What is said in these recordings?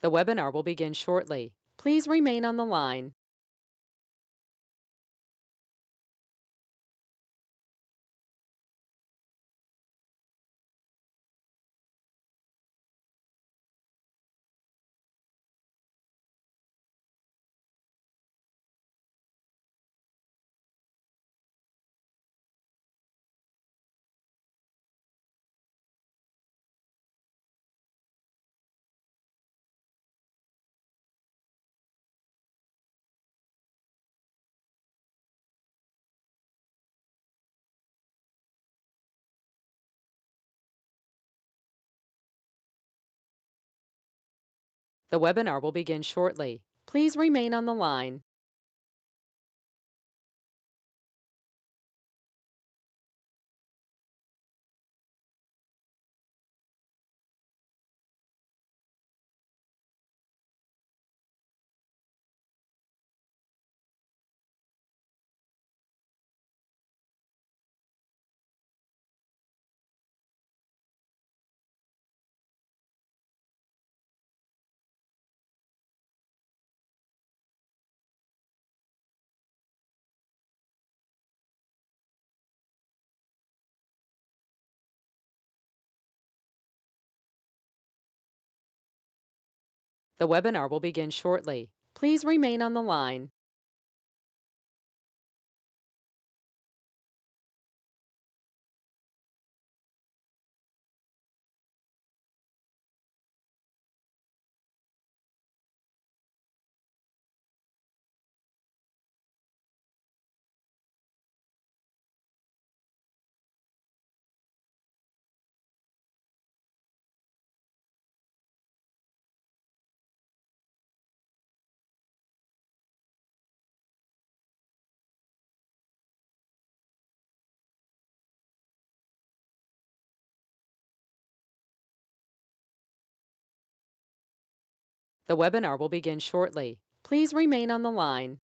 The webinar will begin shortly. Please remain on the line. The webinar will begin shortly. Please remain on the line. The webinar will begin shortly. Please remain on the line. The webinar will begin shortly. Please remain on the line.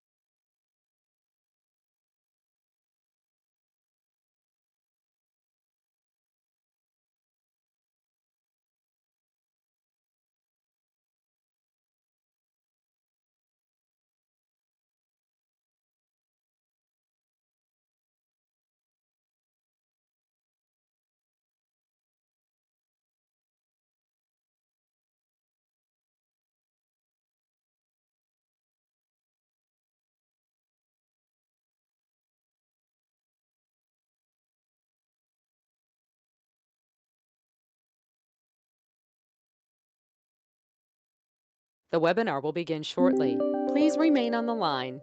The webinar will begin shortly. Please remain on the line.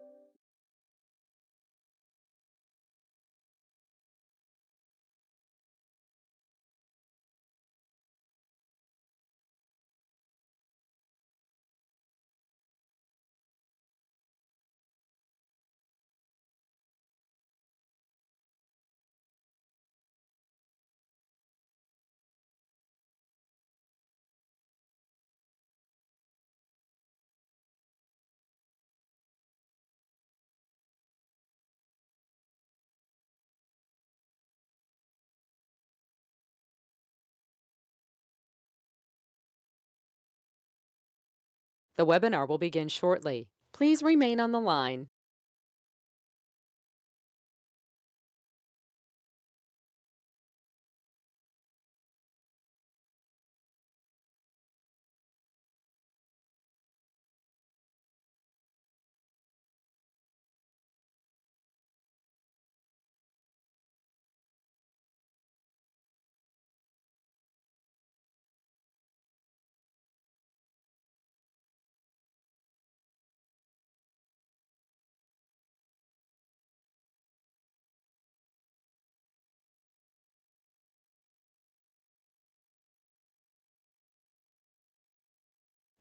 The webinar will begin shortly. Please remain on the line.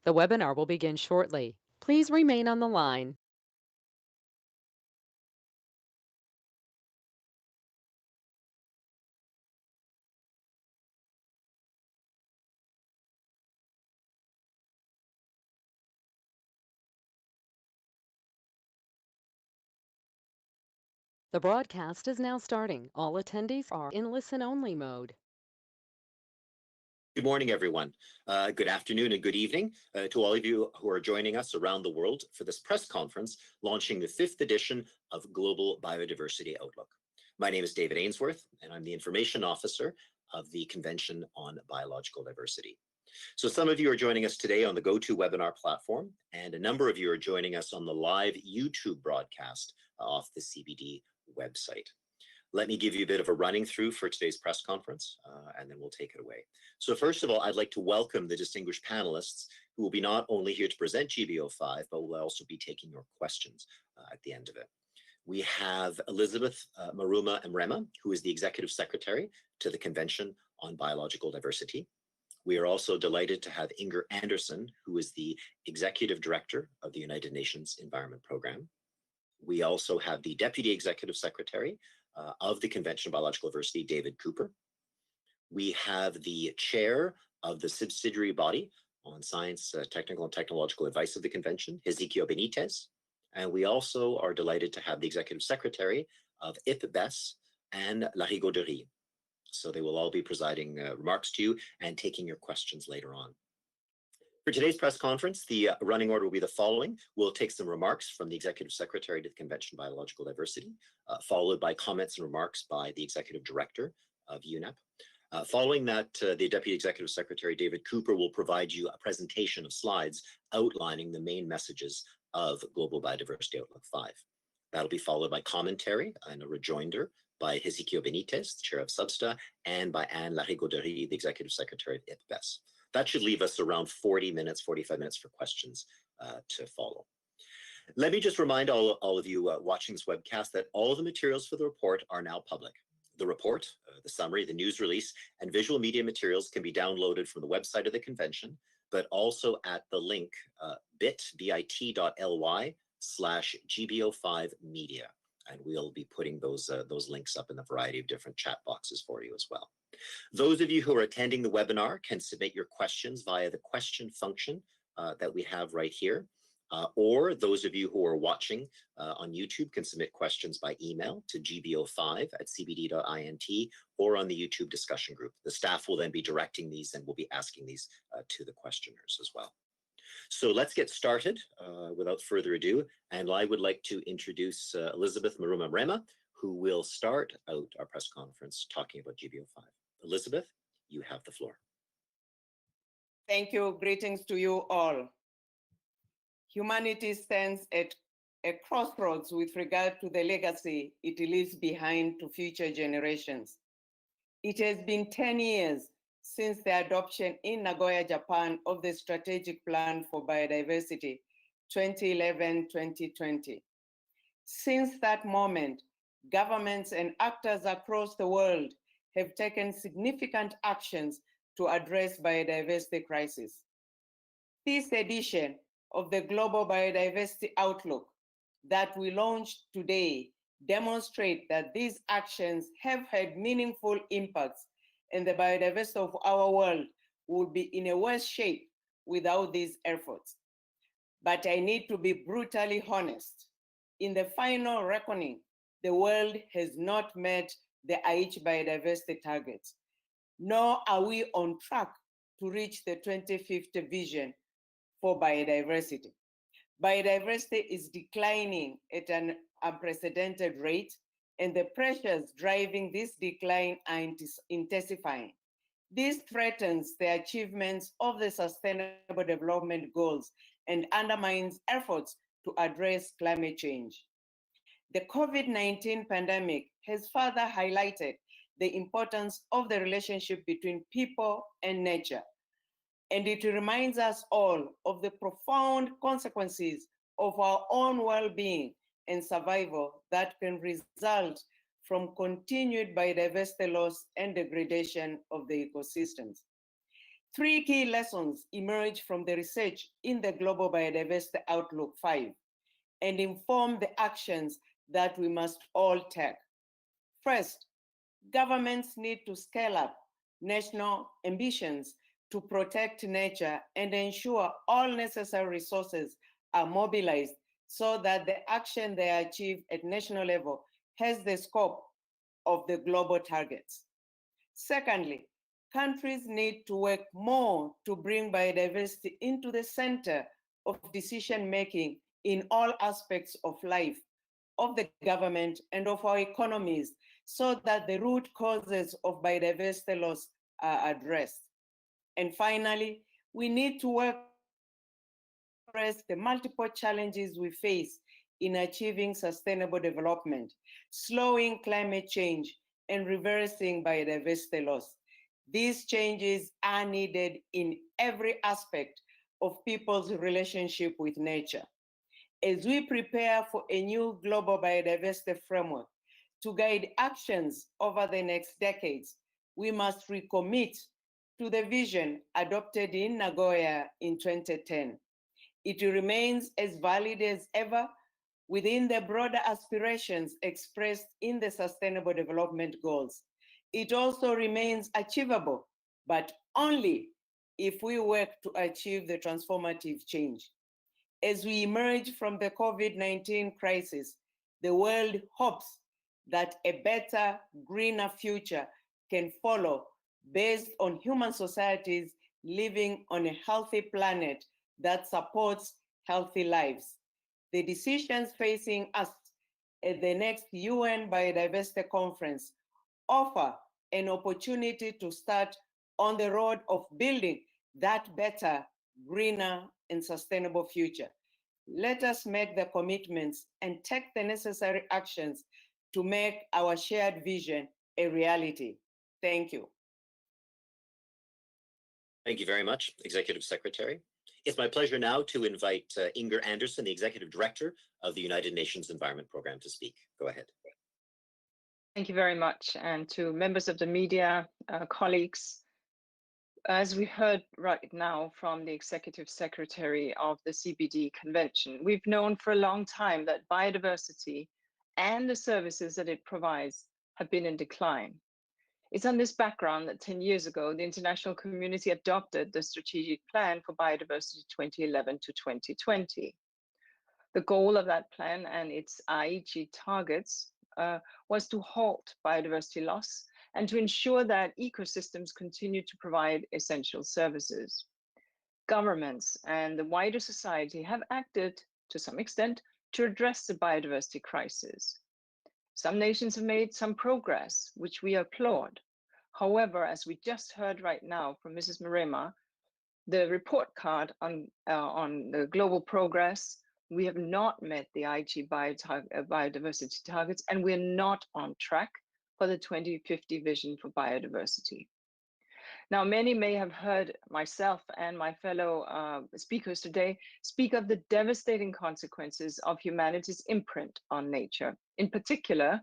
The webinar will begin shortly. Please remain on the line. The broadcast is now starting. All attendees are in listen-only mode. Good morning, everyone. Good afternoon and good evening to all of you who are joining us around the world for this press conference launching the 5th edition of Global Biodiversity Outlook. My name is David Ainsworth, and I'm the Information Officer of the Convention on Biological Diversity. So some of you are joining us today on the GoToWebinar platform, and a number of you are joining us on the live YouTube broadcast off the CBD website. Let me give you a bit of a running through for today's press conference, and then we'll take it away. So first of all, I'd like to welcome the distinguished panelists who will be not only here to present GBO5, but will also be taking your questions at the end of it. We have Elizabeth Maruma Mrema, who is the Executive Secretary to the Convention on Biological Diversity. We are also delighted to have Inger Anderson, who is the Executive Director of the United Nations Environment Program. We also have the Deputy Executive Secretary of the Convention on Biological Diversity, David Cooper. We have the Chair of the subsidiary body on science, technical and technological advice of the Convention, Hezekiah Benitez. And we also are delighted to have the Executive Secretary of Ipbes and La Rigauderie. So they will all be providing remarks to you and taking your questions later on. For today's press conference, the running order will be the following. We'll take some remarks from the Executive Secretary to the Convention on Biological Diversity, followed by comments and remarks by the Executive Director of Unep. Following that, the Deputy Executive Secretary, David Cooper, will provide you a presentation of slides outlining the main messages of Global Biodiversity Outlook 5. That'll be followed by commentary and a rejoinder by Hezekiah Benitez, the Chair of Substa, and by Anne La Rigauderie, the Executive Secretary of Ipbes. That should leave us around 40 minutes, 45 minutes for questions to follow. Let me just remind all of you watching this webcast that all of the materials for the report are now public. The report, the summary, the news release, and visual media materials can be downloaded from the website of the convention, but also at the link bit.ly/GBO5media. And we'll be putting those links up in a variety of different chat boxes for you as well. Those of you who are attending the webinar can submit your questions via the question function that we have right here. Or those of you who are watching on YouTube can submit questions by email to gbo5@cbd.int or on the YouTube discussion group. The staff will then be directing these and will be asking these to the questioners as well. So let's get started without further ado. And I would like to introduce Elizabeth Maruma Mrema, who will start out our press conference talking about GBO5. Elizabeth, you have the floor. Thank you. Greetings to you all. Humanity stands at a crossroads with regard to the legacy it leaves behind to future generations. It has been 10 years since the adoption in Nagoya, Japan, of the Strategic Plan for Biodiversity 2011-2020. Since that moment, governments and actors across the world have taken significant actions to address biodiversity crisis. This edition of the Global Biodiversity Outlook that we launched today demonstrate that these actions have had meaningful impacts, and the biodiversity of our world would be in a worse shape without these efforts. But I need to be brutally honest. In the final reckoning, the world has not met the Aichi biodiversity targets, nor are we on track to reach the 2050 vision for biodiversity. Biodiversity is declining at an unprecedented rate, and the pressures driving this decline are intensifying. This threatens the achievements of the Sustainable Development Goals and undermines efforts to address climate change. The COVID-19 pandemic has further highlighted the importance of the relationship between people and nature, and it reminds us all of the profound consequences of our own well-being and survival that can result from continued biodiversity loss and degradation of the ecosystems. Three key lessons emerge from the research in the Global Biodiversity Outlook 5 and inform the actions that we must all take. First, governments need to scale up national ambitions to protect nature and ensure all necessary resources are mobilized so that the action they achieve at national level has the scope of the global targets. Secondly, countries need to work more to bring biodiversity into the center of decision-making in all aspects of life, of the government, and of our economies, so that the root causes of biodiversity loss are addressed. And finally, we need to work to address the multiple challenges we face in achieving sustainable development, slowing climate change, and reversing biodiversity loss. These changes are needed in every aspect of people's relationship with nature. As we prepare for a new global biodiversity framework to guide actions over the next decades, we must recommit to the vision adopted in Nagoya in 2010. It remains as valid as ever within the broader aspirations expressed in the Sustainable Development Goals. It also remains achievable, but only if we work to achieve the transformative change. As we emerge from the COVID-19 crisis, the world hopes that a better, greener future can follow based on human societies living on a healthy planet that supports healthy lives. The decisions facing us at the next UN Biodiversity Conference offer an opportunity to start on the road of building that better, greener, and sustainable future. Let us make the commitments and take the necessary actions to make our shared vision a reality. Thank you. Thank you very much, Executive Secretary. It's my pleasure now to invite Inger Anderson, the Executive Director of the United Nations Environment Programme, to speak. Go ahead. Thank you very much. And to members of the media, colleagues, as we heard right now from the Executive Secretary of the CBD Convention, we've known for a long time that biodiversity and the services that it provides have been in decline. It's on this background that 10 years ago, the international community adopted the Strategic Plan for Biodiversity 2011 to 2020. The goal of that plan and its Aichi targets was to halt biodiversity loss and to ensure that ecosystems continue to provide essential services. Governments and the wider society have acted to some extent to address the biodiversity crisis. Some nations have made some progress, which we applaud. However, as we just heard right now from Mrs. Marema, the report card on the global progress, we have not met the Aichi biodiversity targets, and we're not on track for the 2050 vision for biodiversity. Now, many may have heard myself and my fellow speakers today speak of the devastating consequences of humanity's imprint on nature, in particular,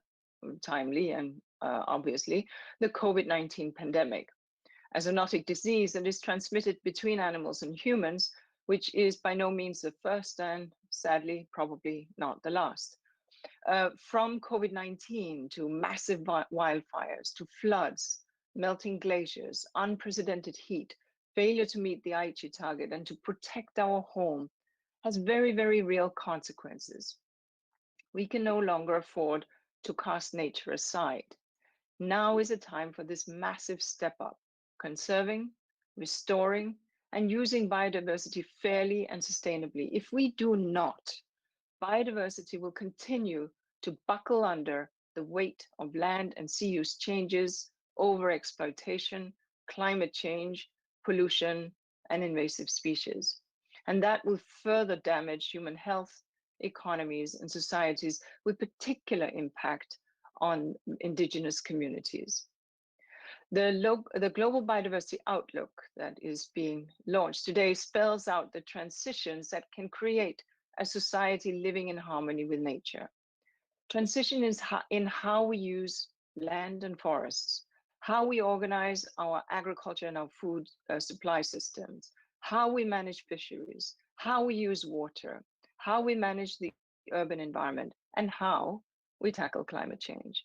timely and obviously, the COVID-19 pandemic, a zoonotic disease that is transmitted between animals and humans, which is by no means the first and sadly, probably not the last. From COVID-19 to massive wildfires, to floods, melting glaciers, unprecedented heat, failure to meet the Aichi target and to protect our home has very, very real consequences. We can no longer afford to cast nature aside. Now is a time for this massive step up, conserving, restoring, and using biodiversity fairly and sustainably. If we do not, biodiversity will continue to buckle under the weight of land and sea use changes, overexploitation, climate change, pollution, and invasive species. And that will further damage human health, economies, and societies with particular impact on indigenous communities. The Global Biodiversity Outlook that is being launched today spells out the transitions that can create a society living in harmony with nature. Transition is in how we use land and forests, how we organize our agriculture and our food supply systems, how we manage fisheries, how we use water, how we manage the urban environment, and how we tackle climate change.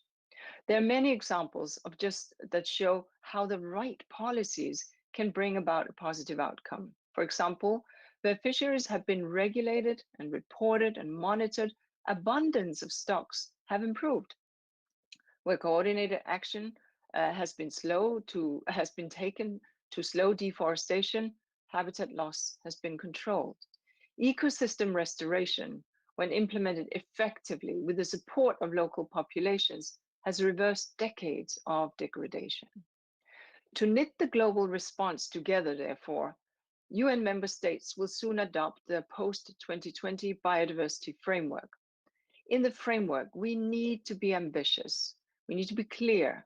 There are many examples of just that show how the right policies can bring about a positive outcome. For example, where fisheries have been regulated and reported and monitored, abundance of stocks have improved. Where coordinated action has been taken to slow deforestation, habitat loss has been controlled. Ecosystem restoration, when implemented effectively with the support of local populations, has reversed decades of degradation. To knit the global response together, therefore, UN member states will soon adopt the post-2020 biodiversity framework. In the framework, we need to be ambitious, we need to be clear,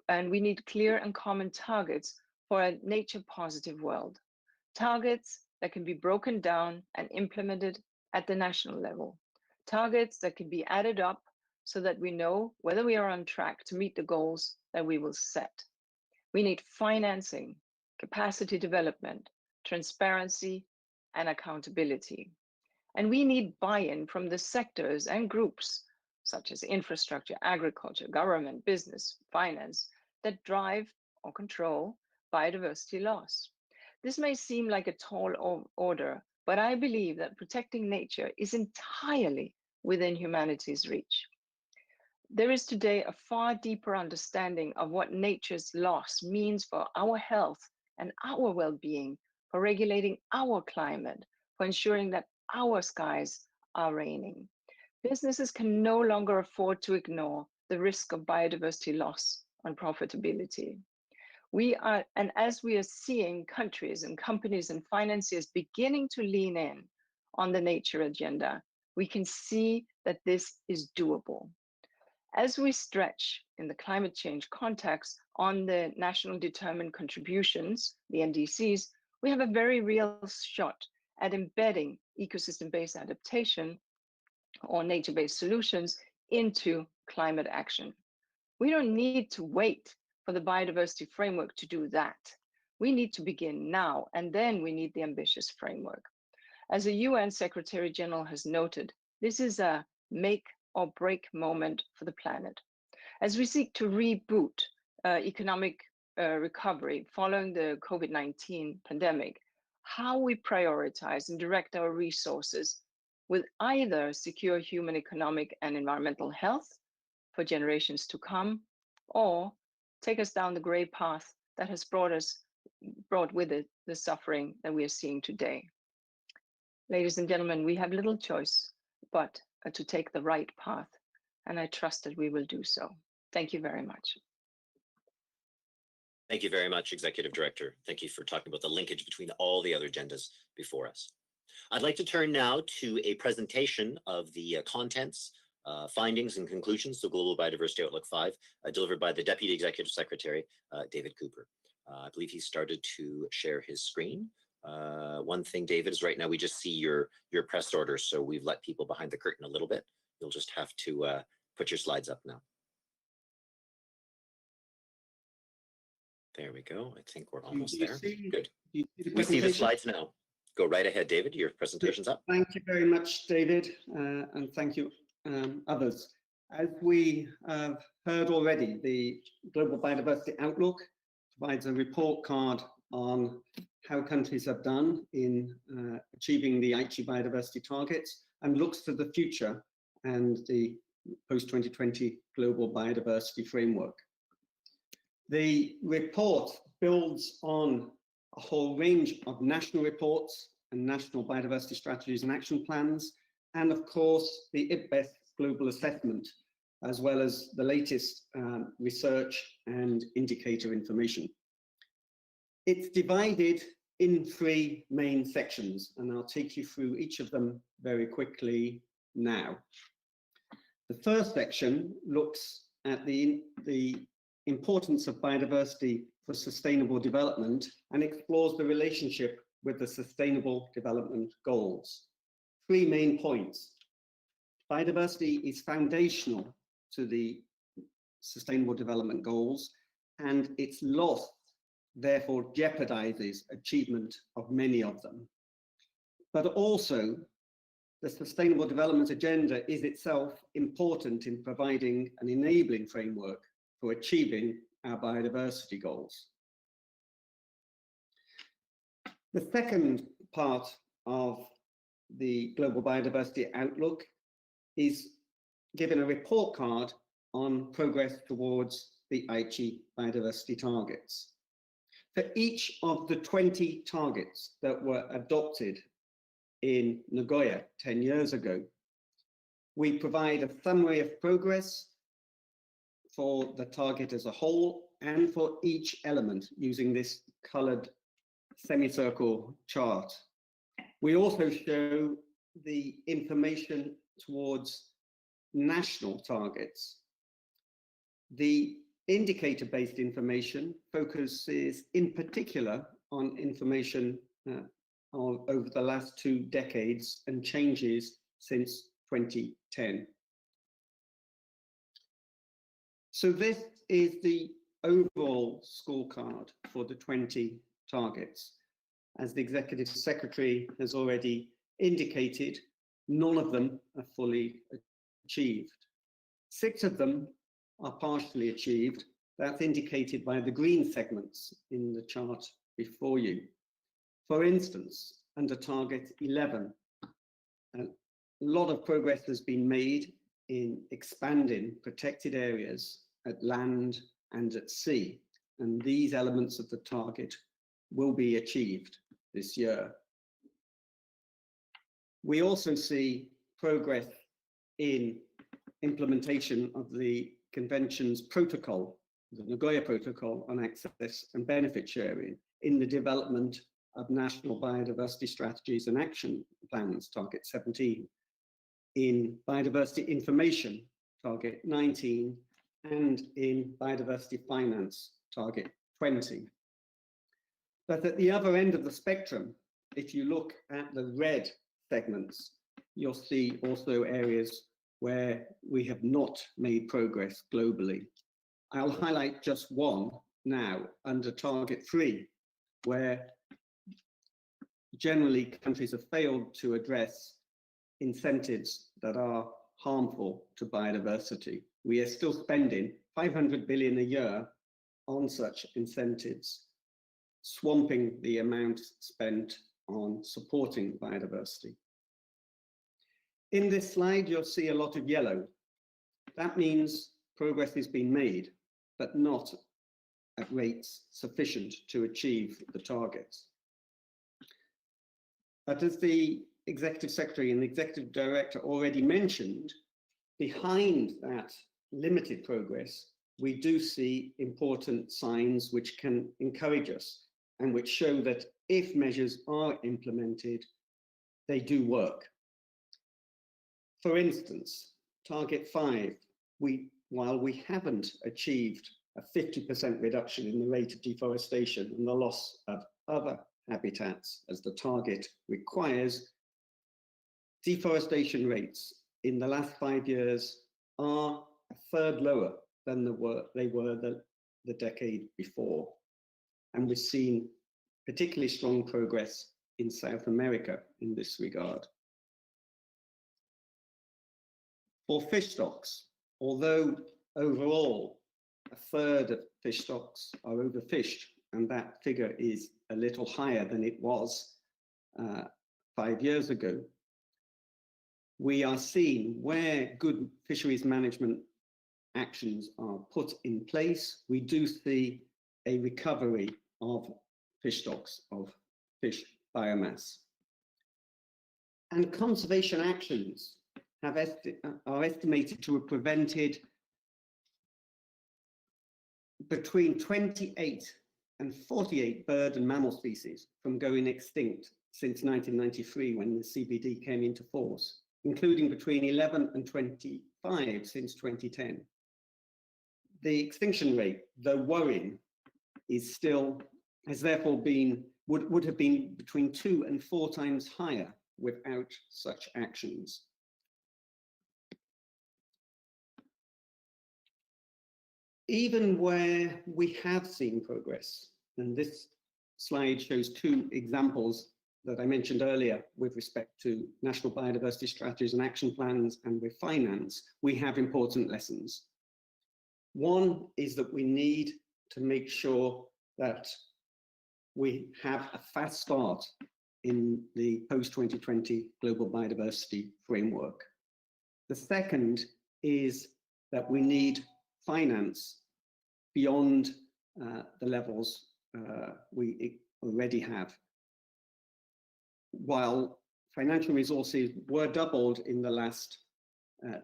and we need clear and common targets for a nature-positive world. Targets that can be broken down and implemented at the national level. Targets that can be added up so that we know whether we are on track to meet the goals that we will set. We need financing, capacity development, transparency, and accountability. And we need buy-in from the sectors and groups, such as infrastructure, agriculture, government, business, finance, that drive or control biodiversity loss. This may seem like a tall order, but I believe that protecting nature is entirely within humanity's reach. There is today a far deeper understanding of what nature's loss means for our health and our well-being, for regulating our climate, for ensuring that our skies are raining. Businesses can no longer afford to ignore the risk of biodiversity loss on profitability. And as we are seeing countries and companies and financiers beginning to lean in on the nature agenda, we can see that this is doable. As we stretch in the climate change context on the national determined contributions, the NDCs, we have a very real shot at embedding ecosystem-based adaptation or nature-based solutions into climate action. We don't need to wait for the biodiversity framework to do that. We need to begin now, and then we need the ambitious framework. As the UN Secretary General has noted, this is a make or break moment for the planet. As we seek to reboot economic recovery following the COVID-19 pandemic, how we prioritize and direct our resources will either secure human economic and environmental health for generations to come, or take us down the gray path that has brought with it the suffering that we are seeing today. Ladies and gentlemen, we have little choice but to take the right path, and I trust that we will do so. Thank you very much. Thank you very much, Executive Director. Thank you for talking about the linkage between all the other agendas before us. I'd like to turn now to a presentation of the contents, findings and conclusions of Global Biodiversity Outlook 5, delivered by the Deputy Executive Secretary, David Cooper. I believe he started to share his screen. One thing, David, is right now we just see your press order, so we've let people behind the curtain a little bit. You'll just have to put your slides up now. There we go. I think we're almost there. Good. We see the slides now. Go right ahead, David. Your presentation's up. Thank you very much, David, and thank you, others. As we have heard already, the Global Biodiversity Outlook provides a report card on how countries have done in achieving the Aichi biodiversity targets and looks to the future and the post-2020 Global Biodiversity Framework. The report builds on a whole range of national reports and national biodiversity strategies and action plans, and of course the Ipbes global assessment, as well as the latest research and indicator information. It's divided in 3 main sections, and I'll take you through each of them very quickly now. The first section looks at the importance of biodiversity for sustainable development and explores the relationship with the Sustainable Development Goals. 3 main points. Biodiversity is foundational to the Sustainable Development Goals, and its loss therefore jeopardizes achievement of many of them. But also, the Sustainable Development Agenda is itself important in providing an enabling framework for achieving our biodiversity goals. The second part of the Global Biodiversity Outlook is given a report card on progress towards the Aichi biodiversity targets. For each of the 20 targets that were adopted in Nagoya 10 years ago, we provide a summary of progress for the target as a whole and for each element using this colored semicircle chart. We also show the information towards national targets. The indicator-based information focuses in particular on information over the last 2 decades and changes since 2010. So this is the overall scorecard for the 20 targets. As the Executive Secretary has already indicated, none of them are fully achieved. 6 of them are partially achieved. That's indicated by the green segments in the chart before you. For instance, under target 11, a lot of progress has been made in expanding protected areas at land and at sea, and these elements of the target will be achieved this year. We also see progress in implementation of the Convention's protocol, the Nagoya Protocol on Access and Benefit Sharing, in the development of national biodiversity strategies and action plans, target 17, in biodiversity information, target 19, and in biodiversity finance, target 20. But at the other end of the spectrum, if you look at the red segments, you'll see also areas where we have not made progress globally. I'll highlight just one now under target 3, where generally countries have failed to address incentives that are harmful to biodiversity. We are still spending 500 billion a year on such incentives, swamping the amount spent on supporting biodiversity. In this slide, you'll see a lot of yellow. That means progress is being made, but not at rates sufficient to achieve the targets. But as the Executive Secretary and the Executive Director already mentioned, behind that limited progress, we do see important signs which can encourage us and which show that if measures are implemented, they do work. For instance, target 5, while we haven't achieved a 50% reduction in the rate of deforestation and the loss of other habitats as the target requires, deforestation rates in the last 5 years are a third lower than they were the decade before. And we've seen particularly strong progress in South America in this regard. For fish stocks, although overall a third of fish stocks are overfished, and that figure is a little higher than it was 5 years ago, we are seeing where good fisheries management actions are put in place, we do see a recovery of fish stocks, of fish biomass. And conservation actions are estimated to have prevented between 28 and 48 bird and mammal species from going extinct since 1993 when the CBD came into force, including between 11 and 25 since 2010. The extinction rate, though worrying, has therefore been, would have been between 2 and 4 times higher without such actions. Even where we have seen progress, and this slide shows 2 examples that I mentioned earlier with respect to national biodiversity strategies and action plans and with finance, we have important lessons. One is that we need to make sure that we have a fast start in the post-2020 global biodiversity framework. The second is that we need finance beyond the levels we already have. While financial resources were doubled in the last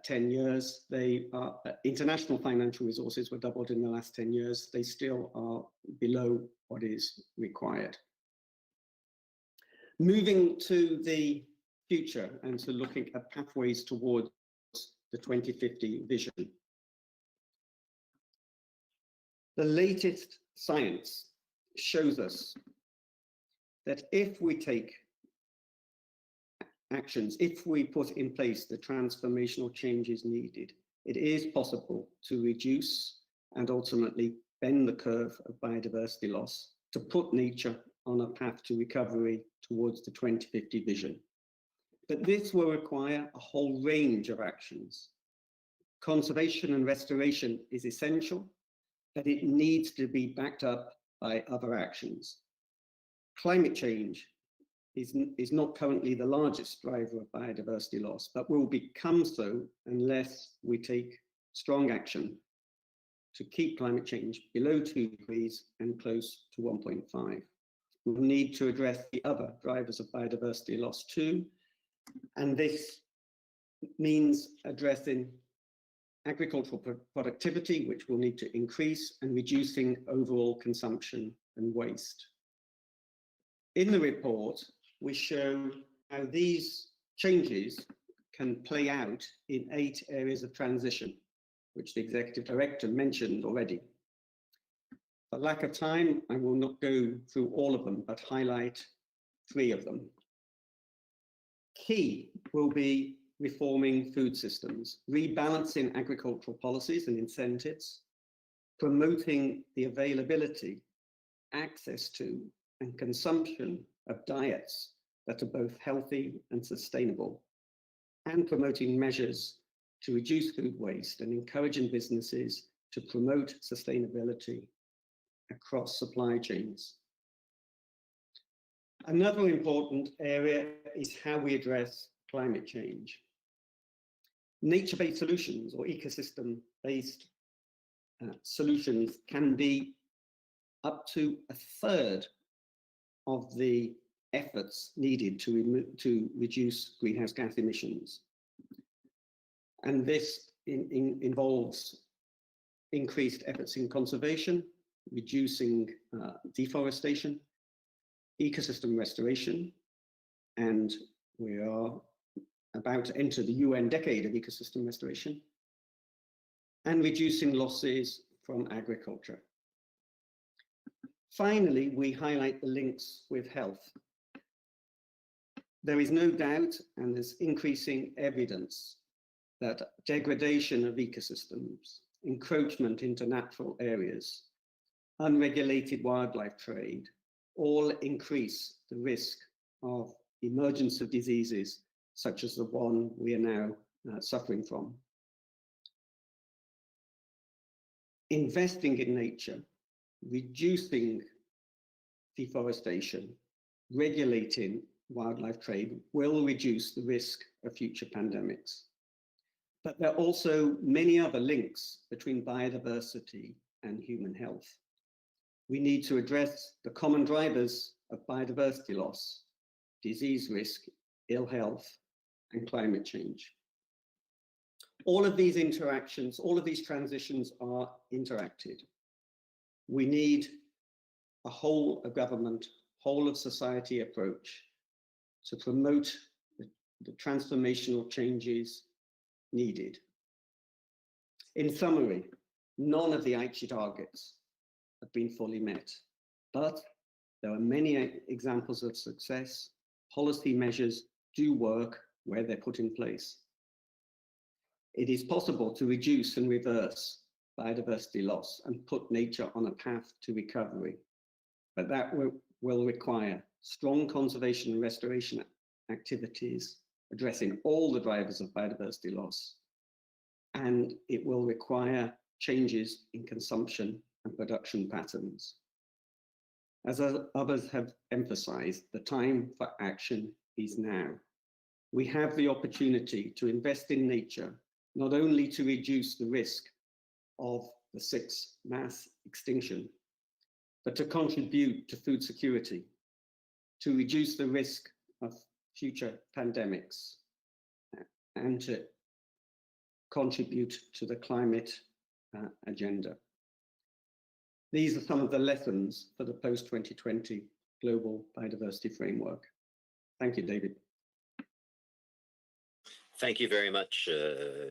10 years, international financial resources were doubled in the last 10 years, they still are below what is required. Moving to the future and to looking at pathways towards the 2050 vision. The latest science shows us that if we take actions, if we put in place the transformational changes needed, it is possible to reduce and ultimately bend the curve of biodiversity loss, to put nature on a path to recovery towards the 2050 vision. But this will require a whole range of actions. Conservation and restoration is essential, but it needs to be backed up by other actions. Climate change is not currently the largest driver of biodiversity loss, but will become so unless we take strong action to keep climate change below 2 degrees and close to 1.5. We'll need to address the other drivers of biodiversity loss too, and this means addressing agricultural productivity, which will need to increase, and reducing overall consumption and waste. In the report, we show how these changes can play out in 8 areas of transition, which the Executive Director mentioned already. For lack of time, I will not go through all of them, but highlight 3 of them. Key will be reforming food systems, rebalancing agricultural policies and incentives, promoting the availability, access to, and consumption of diets that are both healthy and sustainable, and promoting measures to reduce food waste and encouraging businesses to promote sustainability across supply chains. Another important area is how we address climate change. Nature-based solutions or ecosystem-based solutions can be up to 1/3 of the efforts needed to reduce greenhouse gas emissions. And this involves increased efforts in conservation, reducing deforestation, ecosystem restoration, and we are about to enter the UN decade of ecosystem restoration, and reducing losses from agriculture. Finally, we highlight the links with health. There is no doubt, and there's increasing evidence, that degradation of ecosystems, encroachment into natural areas, unregulated wildlife trade, all increase the risk of emergence of diseases such as the one we are now suffering from. Investing in nature, reducing deforestation, regulating wildlife trade will reduce the risk of future pandemics. But there are also many other links between biodiversity and human health. We need to address the common drivers of biodiversity loss, disease risk, ill health, and climate change. All of these interactions, all of these transitions are interacted. We need a whole of government, whole of society approach to promote the transformational changes needed. In summary, none of the Aichi targets have been fully met, but there are many examples of success. Policy measures do work where they're put in place. It is possible to reduce and reverse biodiversity loss and put nature on a path to recovery, but that will require strong conservation and restoration activities addressing all the drivers of biodiversity loss, and it will require changes in consumption and production patterns. As others have emphasized, the time for action is now. We have the opportunity to invest in nature, not only to reduce the risk of the sixth mass extinction, but to contribute to food security, to reduce the risk of future pandemics, and to contribute to the climate agenda. These are some of the lessons for the post-2020 Global Biodiversity Framework. Thank you, David. Thank you very much,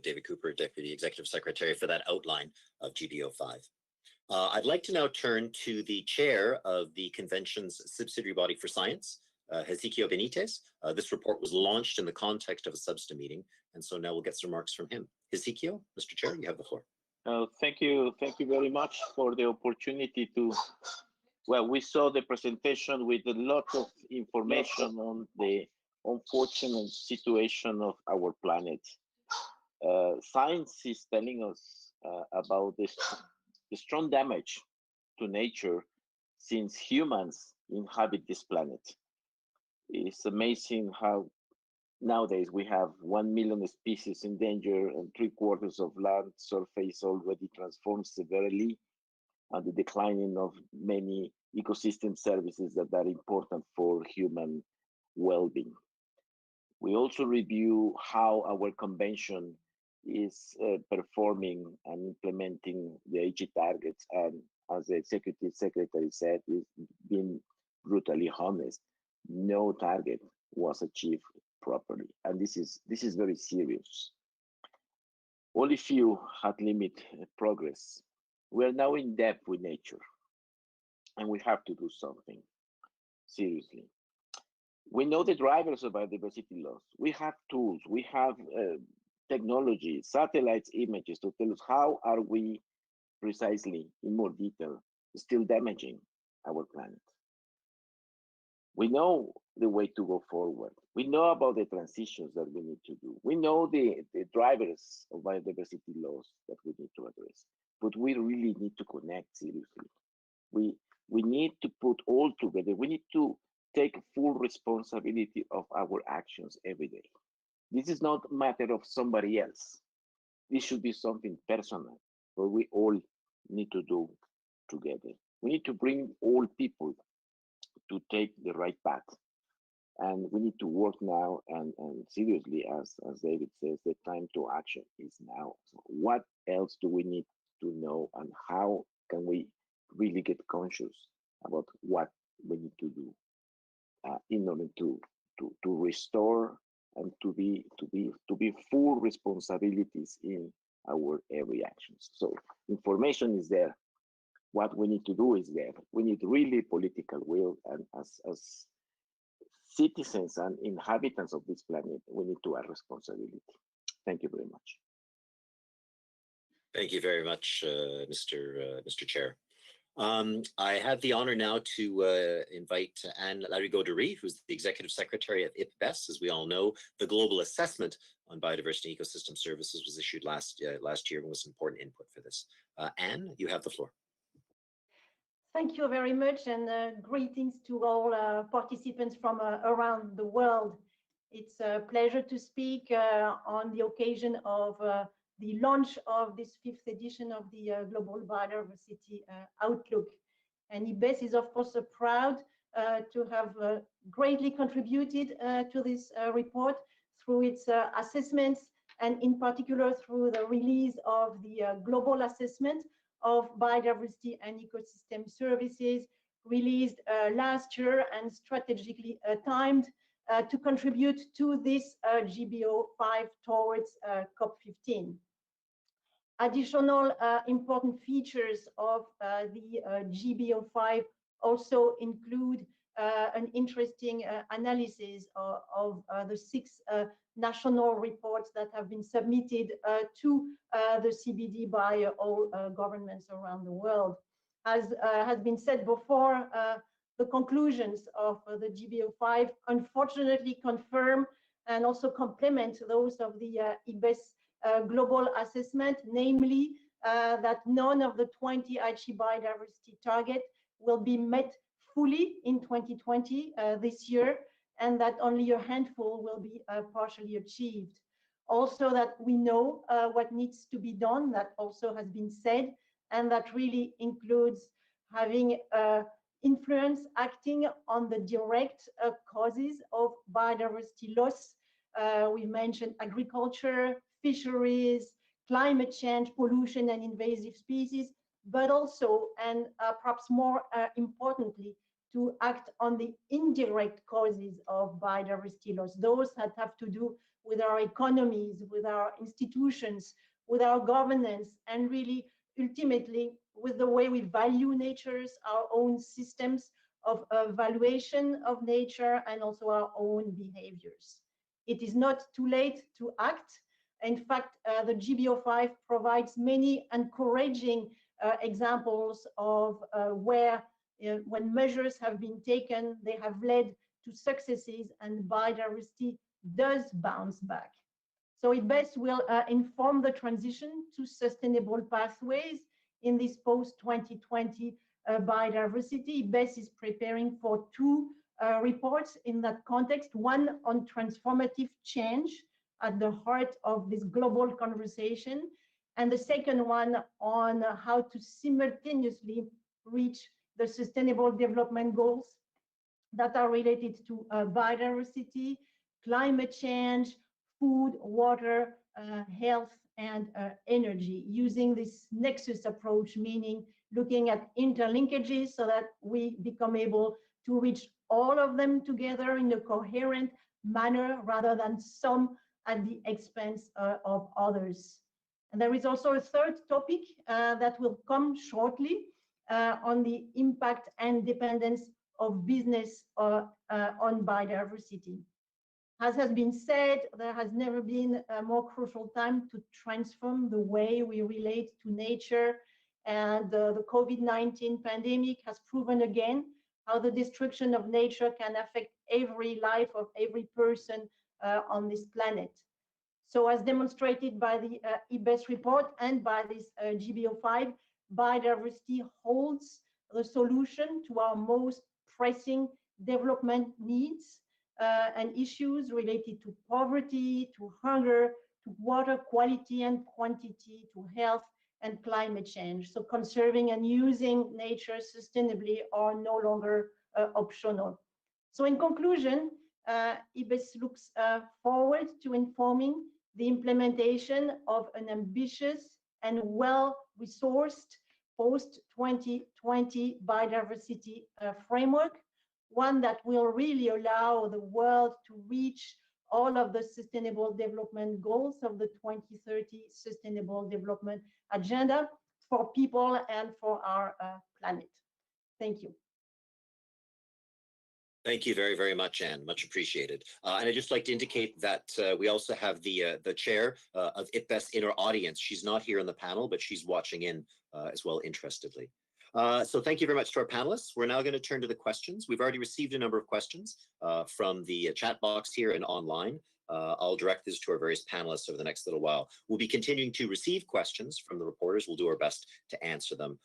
David Cooper, Deputy Executive Secretary, for that outline of GBO5. I'd like to now turn to the chair of the convention's subsidiary body for science, Hezekiah Benitez. This report was launched in the context of a substa meeting, and so now we'll get some remarks from him. Hezekiah, Mr. Chair, you have the floor. Thank you very much for the opportunity to, well, we saw the presentation with a lot of information on the unfortunate situation of our planet. Science is telling us about the strong damage to nature since humans inhabit this planet. It's amazing how nowadays we have 1 million species in danger and 3/4 of land surface already transformed severely, and the declining of many ecosystem services that are important for human well-being. We also review how our convention is performing and implementing the HE targets, and as the Executive Secretary said, is being brutally honest. No target was achieved properly, and this is very serious. Only few had limited progress. We are now in depth with nature, and we have to do something seriously. We know the drivers of biodiversity loss. We have tools, we have technology, satellite images to tell us how are we precisely, in more detail, still damaging our planet. We know the way to go forward. We know about the transitions that we need to do. We know the drivers of biodiversity loss that we need to address, but we really need to connect seriously. We need to put all together. We need to take full responsibility of our actions every day. This is not a matter of somebody else. This should be something personal, where we all need to do together. We need to bring all people to take the right path. And we need to work now and seriously, as David says, the time to action is now. So what else do we need to know, and how can we really get conscious about what we need to do in order to restore and to be full responsibilities in our every actions. So information is there. What we need to do is there. We need really political will, and as citizens and inhabitants of this planet, we need to have responsibility. Thank you very much. Thank you very much, Mr. Chair. I have the honor now to invite Anne Larigot-Dury, who's the Executive Secretary of Ipbes. As we all know, the Global Assessment on Biodiversity and Ecosystem Services was issued last year and was important input for this. Anne, you have the floor. Thank you very much, and greetings to all participants from around the world. It's a pleasure to speak on the occasion of the launch of this 5th edition of the Global Biodiversity Outlook. And Ipbes is, of course, proud to have greatly contributed to this report through its assessments, and in particular through the release of the Global Assessment of Biodiversity and Ecosystem Services, released last year and strategically timed to contribute to this GBO5 towards COP15. Additional important features of the GBO5 also include an interesting analysis of the 6 national reports that have been submitted to the CBD by all governments around the world. As has been said before, the conclusions of the GBO5 unfortunately confirm and also complement those of the Ipbes global assessment, namely that none of the 20 Aichi biodiversity targets will be met fully in 2020 this year, and that only a handful will be partially achieved. Also, that we know what needs to be done, that also has been said, and that really includes having influence acting on the direct causes of biodiversity loss. We mentioned agriculture, fisheries, climate change, pollution, and invasive species, but also, and perhaps more importantly, to act on the indirect causes of biodiversity loss, those that have to do with our economies, with our institutions, with our governance, and really ultimately with the way we value natures, our own systems of valuation of nature, and also our own behaviors. It is not too late to act. In fact, the GBO5 provides many encouraging examples of where, when measures have been taken, they have led to successes, and biodiversity does bounce back. So Ipbes will inform the transition to sustainable pathways in this post-2020 biodiversity. Ipbes is preparing for two reports in that context, one on transformative change at the heart of this global conversation, and the second one on how to simultaneously reach the sustainable development goals that are related to biodiversity, climate change, food, water, health, and energy, using this nexus approach, meaning looking at interlinkages so that we become able to reach all of them together in a coherent manner rather than some at the expense of others. And there is also a third topic that will come shortly on the impact and dependence of business on biodiversity. As has been said, there has never been a more crucial time to transform the way we relate to nature, and the COVID-19 pandemic has proven again how the destruction of nature can affect every life of every person on this planet. So as demonstrated by the Ipbes report and by this GBO5, biodiversity holds the solution to our most pressing development needs and issues related to poverty, to hunger, to water quality and quantity, to health and climate change. So conserving and using nature sustainably are no longer optional. So in conclusion, Ipbes looks forward to informing the implementation of an ambitious and well-resourced post-2020 biodiversity framework, one that will really allow the world to reach all of the sustainable development goals of the 2030 Sustainable Development Agenda for people and for our planet. Thank you. Thank you very, very much, Anne. Much appreciated. And I'd just like to indicate that we also have the chair of Ipbes in our audience. She's not here on the panel, but she's watching in as well, interestedly. So thank you very much to our panelists. We're now going to turn to the questions. We've already received a number of questions from the chat box here and online. I'll direct this to our various panelists over the next little while. We'll be continuing to receive questions from the reporters. We'll do our best to answer them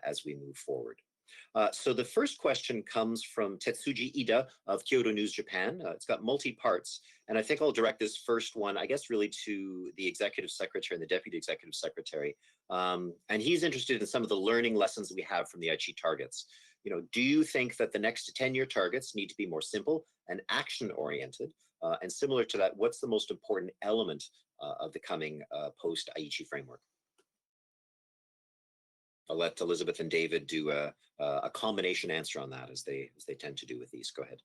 as we move forward. So the first question comes from Tetsuji Ida of Kyoto News Japan. It's got multi-parts, and I think I'll direct this first one, I guess, really to the Executive Secretary and the Deputy Executive Secretary. And he's interested in some of the learning lessons that we have from the Aichi targets. You know, do you think that the next 10-year targets need to be more simple and action-oriented? And similar to that, what's the most important element of the coming post-Aichi framework? I'll let Elizabeth and David do a combination answer on that, as they tend to do with these. Go ahead.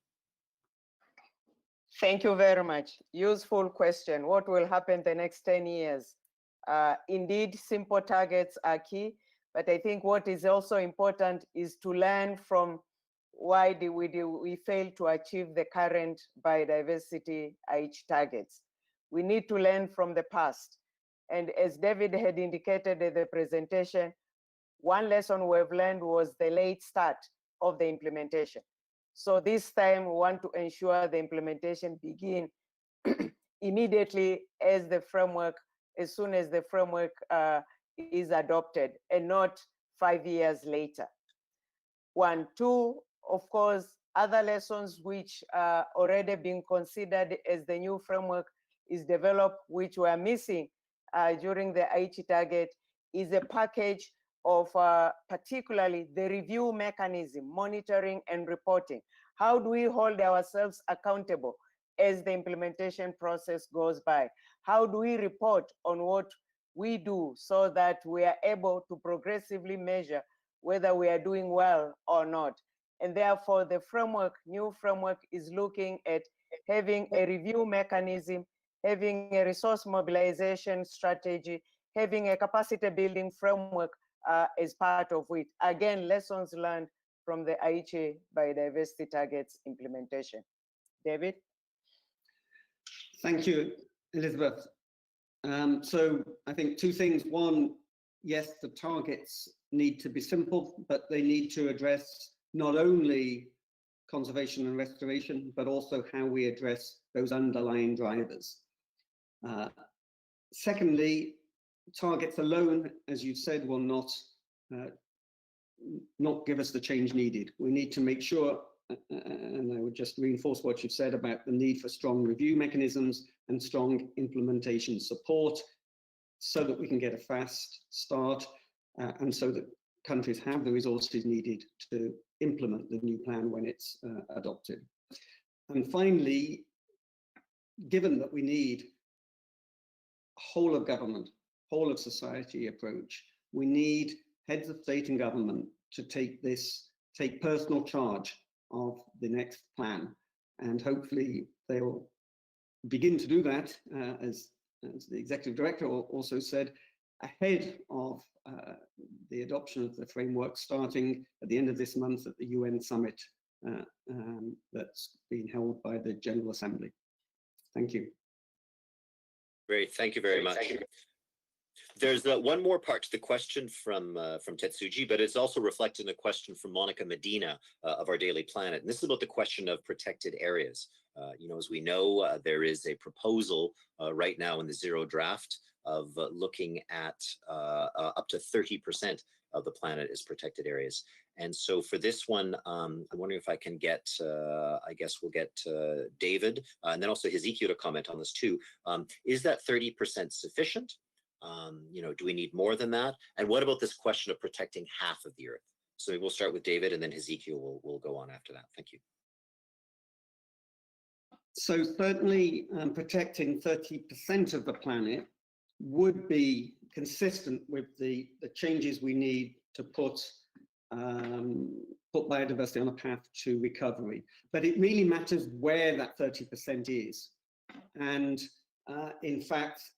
Thank you very much. Useful question. What will happen the next 10 years? Indeed, simple targets are key, but I think what is also important is to learn from why we fail to achieve the current biodiversity Aichi targets. We need to learn from the past. And as David had indicated in the presentation, one lesson we've learned was the late start of the implementation. So this time we want to ensure the implementation begin immediately as soon as the framework is adopted, and not 5 years later. 1, 2, of course, other lessons which are already being considered as the new framework is developed, which were missing during the Aichi target, is a package of particularly the review mechanism, monitoring and reporting. How do we hold ourselves accountable as the implementation process goes by? How do we report on what we do so that we are able to progressively measure whether we are doing well or not? And therefore, the framework, new framework, is looking at having a review mechanism, having a resource mobilization strategy, having a capacity building framework as part of it. Again, lessons learned from the Aichi biodiversity targets implementation. David? Thank you, Elizabeth. So I think two things. One, yes, the targets need to be simple, but they need to address not only conservation and restoration, but also how we address those underlying drivers. Secondly, targets alone, as you said, will not give us the change needed. We need to make sure, and I would just reinforce what you've said about the need for strong review mechanisms and strong implementation support so that we can get a fast start and so that countries have the resources needed to implement the new plan when it's adopted. And finally, given that we need a whole of government, whole of society approach, we need heads of state and government to take personal charge of the next plan. And hopefully they will begin to do that, as the executive director also said, ahead of the adoption of the framework starting at the end of this month at the UN summit that's being held by the General Assembly. Thank you. Great, thank you very much. There's one more part to the question from Tetsuji, but it's also reflected in a question from Monica Medina of Our Daily Planet. And this is about the question of protected areas. As we know, there is a proposal right now in the zero draft of looking at up to 30% of the planet as protected areas. And so for this one, I'm wondering if I can get, I guess we'll get David and then also Hezekiah to comment on this too. Is that 30% sufficient? Do we need more than that? And what about this question of protecting half of the earth? So we'll start with David and then Hezekiah will go on after that. Thank you. So certainly protecting 30% of the planet would be consistent with the changes we need to put biodiversity on a path to recovery. But it really matters where that 30% is. And in fact,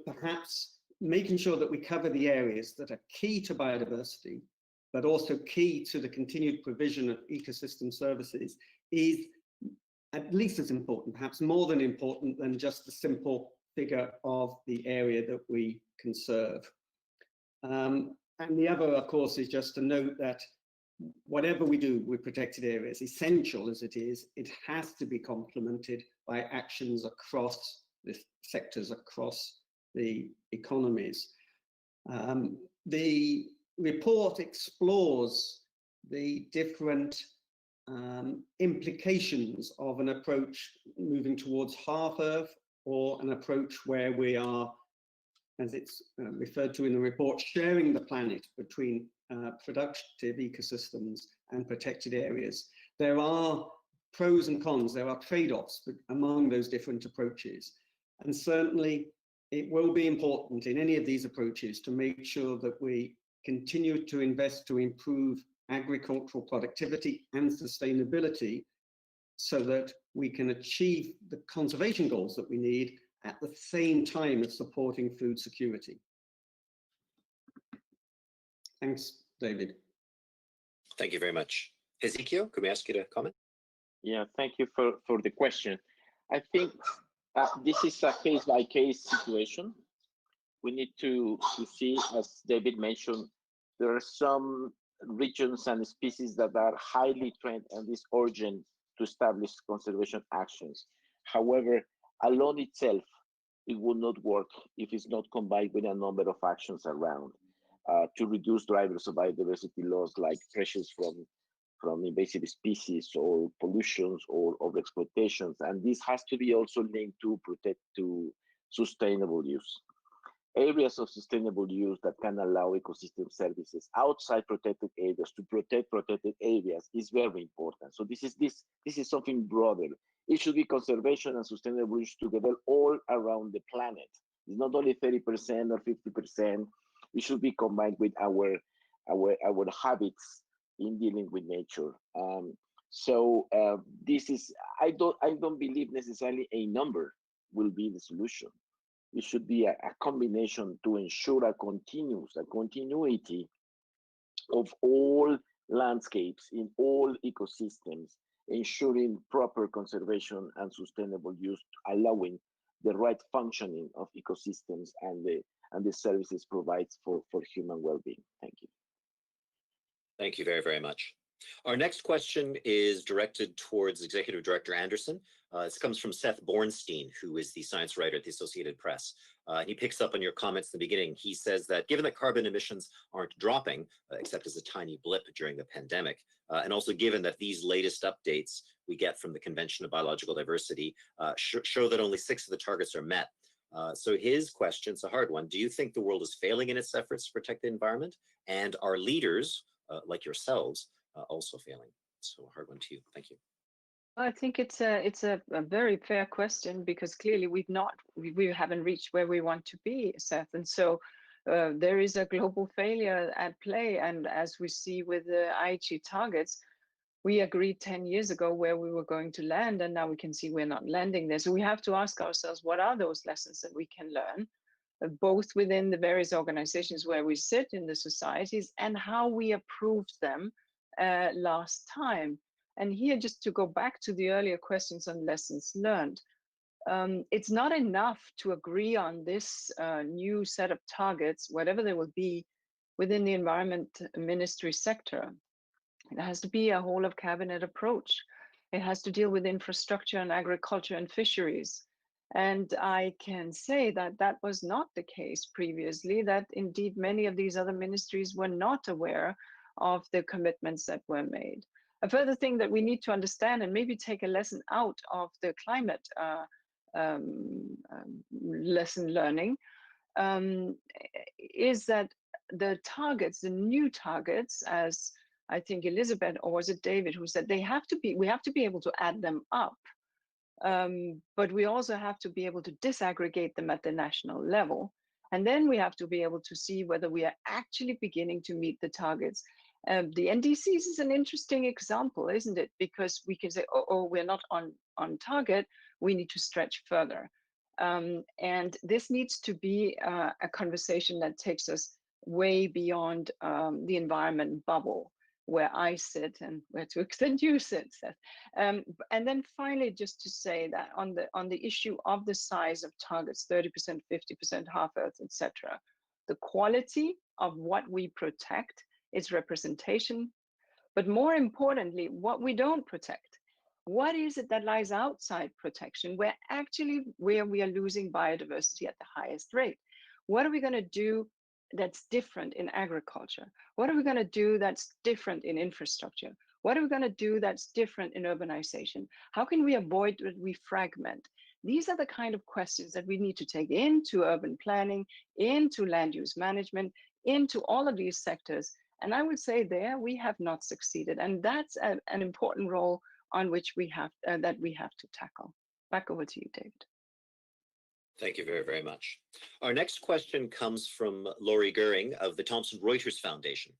perhaps making sure that we cover the areas that are key to biodiversity, but also key to the continued provision of ecosystem services is at least as important, perhaps more than important than just the simple figure of the area that we conserve. And the other, of course, is just to note that whatever we do with protected areas, essential as it is, it has to be complemented by actions across the sectors, across the economies. The report explores the different implications of an approach moving towards half Earth or an approach where we are, as it's referred to in the report, sharing the planet between productive ecosystems and protected areas. There are pros and cons, there are trade-offs among those different approaches. And certainly it will be important in any of these approaches to make sure that we continue to invest to improve agricultural productivity and sustainability so that we can achieve the conservation goals that we need at the same time as supporting food security. Thanks, David. Thank you very much. Hezekiah, could we ask you to comment? Yeah, thank you for the question. I think this is a case-by-case situation. We need to see, as David mentioned, there are some regions and species that are highly trained and is urgent to establish conservation actions. However, alone itself, it will not work if it's not combined with a number of actions around to reduce drivers of biodiversity loss like pressures from invasive species or pollutions or overexploitations. And this has to be also linked to sustainable use. areas of sustainable use that can allow ecosystem services outside protected areas to protect protected areas is very important. So this is something broader. It should be conservation and sustainable use together all around the planet. It's not only 30% or 50%. It should be combined with our habits in dealing with nature. This is I don't believe necessarily a number will be the solution. It should be a combination to ensure a continuity of all landscapes in all ecosystems, ensuring proper conservation and sustainable use, allowing the right functioning of ecosystems and the services provides for human well-being. Thank you. Thank you very, very much. Our next question is directed towards Executive Director Anderson. This comes from Seth Bornstein, who is the science writer at the Associated Press. He picks up on your comments in the beginning. He says that given that carbon emissions aren't dropping, except as a tiny blip during the pandemic, and also given that these latest updates we get from the Convention of Biological Diversity show that only 6 of the targets are met. So his question's a hard one. Do you think the world is failing in its efforts to protect the environment? And are leaders, like yourselves, also failing? So a hard one to you. Thank you. I think it's a very fair question, because clearly we haven't reached where we want to be, Seth, and so there is a global failure at play. And as we see with the Aichi targets, we agreed 10 years ago where we were going to land, and now we can see we're not landing there. So we have to ask ourselves, what are those lessons that we can learn, both within the various organizations where we sit in the societies, and how we approved them last time. And here, just to go back to the earlier questions on lessons learned, it's not enough to agree on this new set of targets, whatever they will be, within the environment ministry sector. It has to be a whole of cabinet approach. It has to deal with infrastructure and agriculture and fisheries. And I can say that that was not the case previously, that indeed many of these other ministries were not aware of the commitments that were made. A further thing that we need to understand, and maybe take a lesson out of the climate lesson learning, is that the targets, the new targets, as I think Elizabeth, or was it David, who said we have to be able to add them up, but we also have to be able to disaggregate them at the national level. And then we have to be able to see whether we are actually beginning to meet the targets. The NDCs is an interesting example, isn't it? Because we can say, oh, we're not on target, we need to stretch further. And this needs to be a conversation that takes us way beyond the environment bubble where I sit and where, to extent, you sit, Seth. And then finally, just to say that on the issue of the size of targets, 30%, 50%, half Earth, etc., the quality of what we protect, its representation, but more importantly, what we don't protect. What is it that lies outside protection, where we are losing biodiversity at the highest rate? What are we going to do that's different in agriculture? What are we going to do that's different in infrastructure? What are we going to do that's different in urbanization? How can we avoid that we fragment? These are the kind of questions that we need to take into urban planning, into land use management, into all of these sectors. And I would say there we have not succeeded. And that's an important role on which we have to tackle. Back over to you, David. Thank you very, very much. Our next question comes from Laurie Goering of the Thomson Reuters Foundation.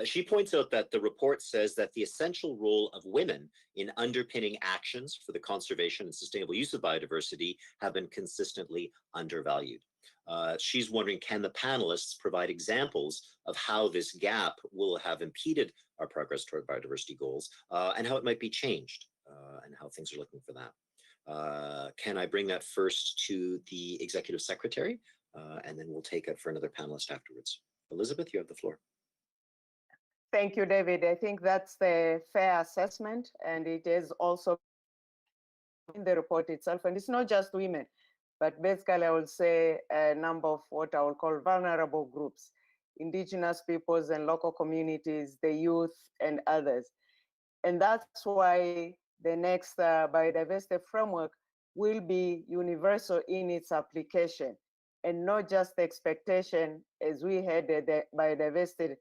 She points out that the report says that the essential role of women in underpinning actions for the conservation and sustainable use of biodiversity have been consistently undervalued. She's wondering, can the panelists provide examples of how this gap will have impeded our progress toward biodiversity goals, and how it might be changed, and how things are looking for that? Can I bring that first to the Executive Secretary, and then we'll take it for another panelist afterwards. Elizabeth, you have the floor. Thank you, David. I think that's the fair assessment, and it is also in the report itself. And it's not just women, but basically I would say a number of what I would call vulnerable groups, indigenous peoples and local communities, the youth and others. And that's why the next biodiversity framework will be universal in its application. and not just the expectation as we had the biodiversity,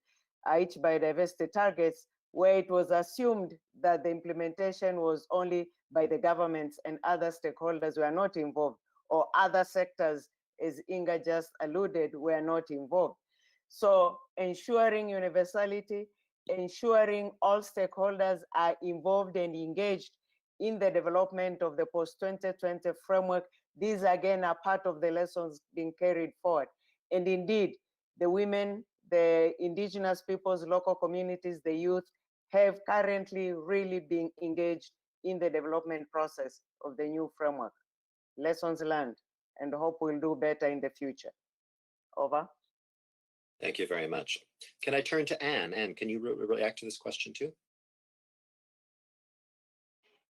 each biodiversity targets, where it was assumed that the implementation was only by the governments and other stakeholders were not involved, or other sectors, as Inga just alluded, were not involved. So ensuring universality, ensuring all stakeholders are involved and engaged in the development of the post-2020 framework, these again are part of the lessons being carried forward. And indeed, the women, the indigenous peoples, local communities, the youth have currently really been engaged in the development process of the new framework. Lessons learned, and hope we'll do better in the future. Over. Thank you very much. Can I turn to Anne? Anne, can you react to this question too?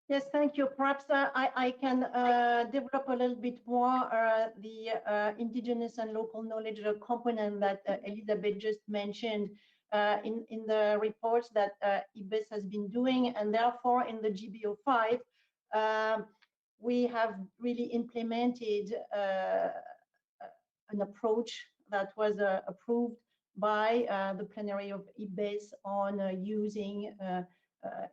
Yes, thank you. Perhaps I can develop a little bit more the indigenous and local knowledge component that Elizabeth just mentioned in the reports that Ipbes has been doing, and therefore in the GBO5, we have really implemented an approach that was approved by the plenary of Ipbes on using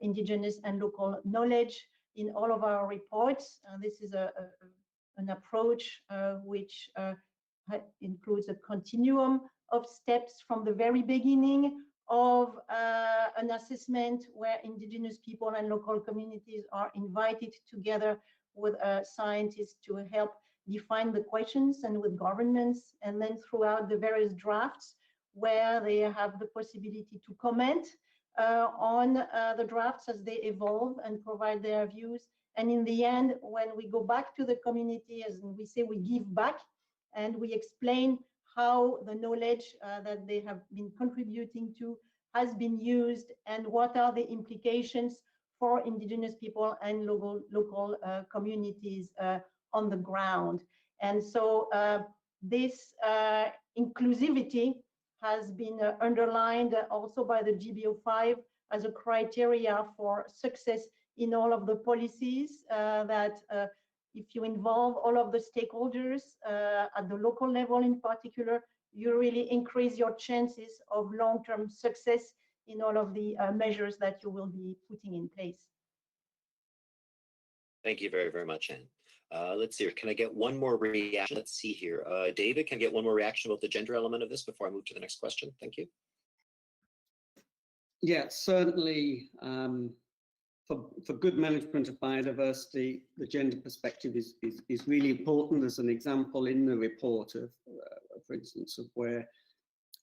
indigenous and local knowledge in all of our reports. This is an approach which includes a continuum of steps from the very beginning of an assessment where indigenous people and local communities are invited together with scientists to help define the questions and with governments, and then throughout the various drafts where they have the possibility to comment on the drafts as they evolve and provide their views. And in the end, when we go back to the community, as we say, we give back and we explain how the knowledge that they have been contributing to has been used and what are the implications for indigenous people and local communities on the ground. And so this inclusivity has been underlined also by the GBO5 as a criteria for success in all of the policies, that if you involve all of the stakeholders at the local level in particular, you really increase your chances of long-term success in all of the measures that you will be putting in place. Thank you very, very much, Anne. Let's see here. Can I get one more reaction? Let's see here. David, can I get one more reaction about the gender element of this before I move to the next question? Thank you. Yeah, certainly for good management of biodiversity, the gender perspective is really important. There's an example in the report of, for instance, of where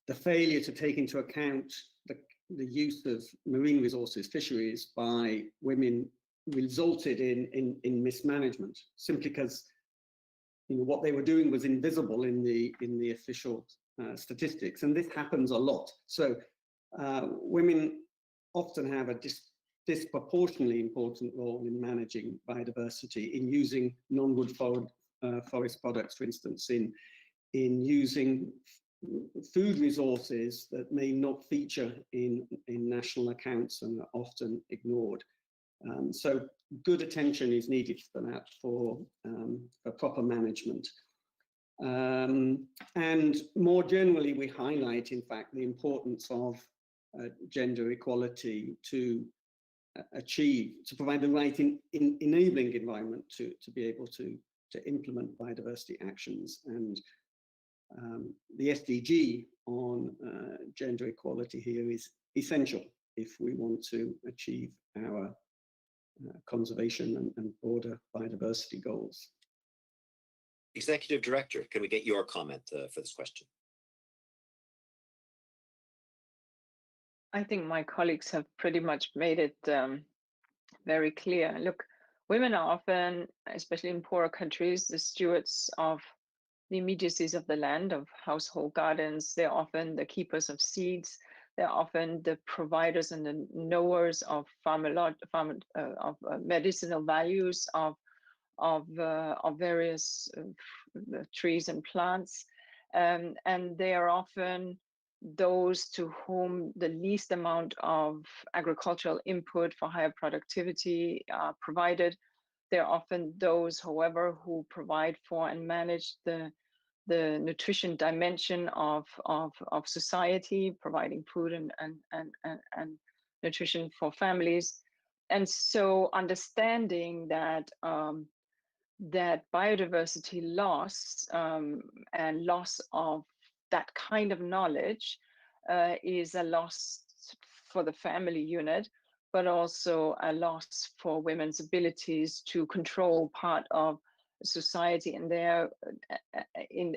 the failure to take into account the use of marine resources, fisheries, by women resulted in mismanagement, simply because what they were doing was invisible in the official statistics, and this happens a lot. So women often have a disproportionately important role in managing biodiversity, in using non-wood forest products, for instance, in using food resources that may not feature in national accounts and are often ignored. So good attention is needed for that, for proper management. And more generally, we highlight, in fact, the importance of gender equality to provide the right enabling environment to be able to implement biodiversity actions. And the SDG on gender equality here is essential if we want to achieve our conservation and broader biodiversity goals. Executive Director, can we get your comment for this question? I think my colleagues have pretty much made it very clear. Look, women are often, especially in poorer countries, the stewards of the immediacies of the land, of household gardens. They're often the keepers of seeds. They're often the providers and the knowers of medicinal values of various trees and plants, and they are often those to whom the least amount of agricultural input for higher productivity are provided. They're often those, however, who provide for and manage the the nutrition dimension of society, providing food and nutrition for families. And so understanding that that biodiversity loss and loss of that kind of knowledge is a loss for the family unit, but also a loss for women's abilities to control part of society and their in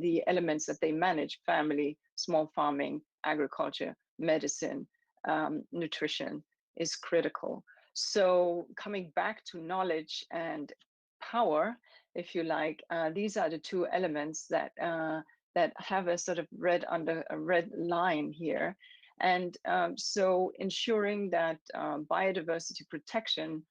the elements that they manage: family, small farming, agriculture, medicine, nutrition is critical. So coming back to knowledge and power, if you like, these are the two elements that that have a sort of red line here. And so ensuring that biodiversity protection,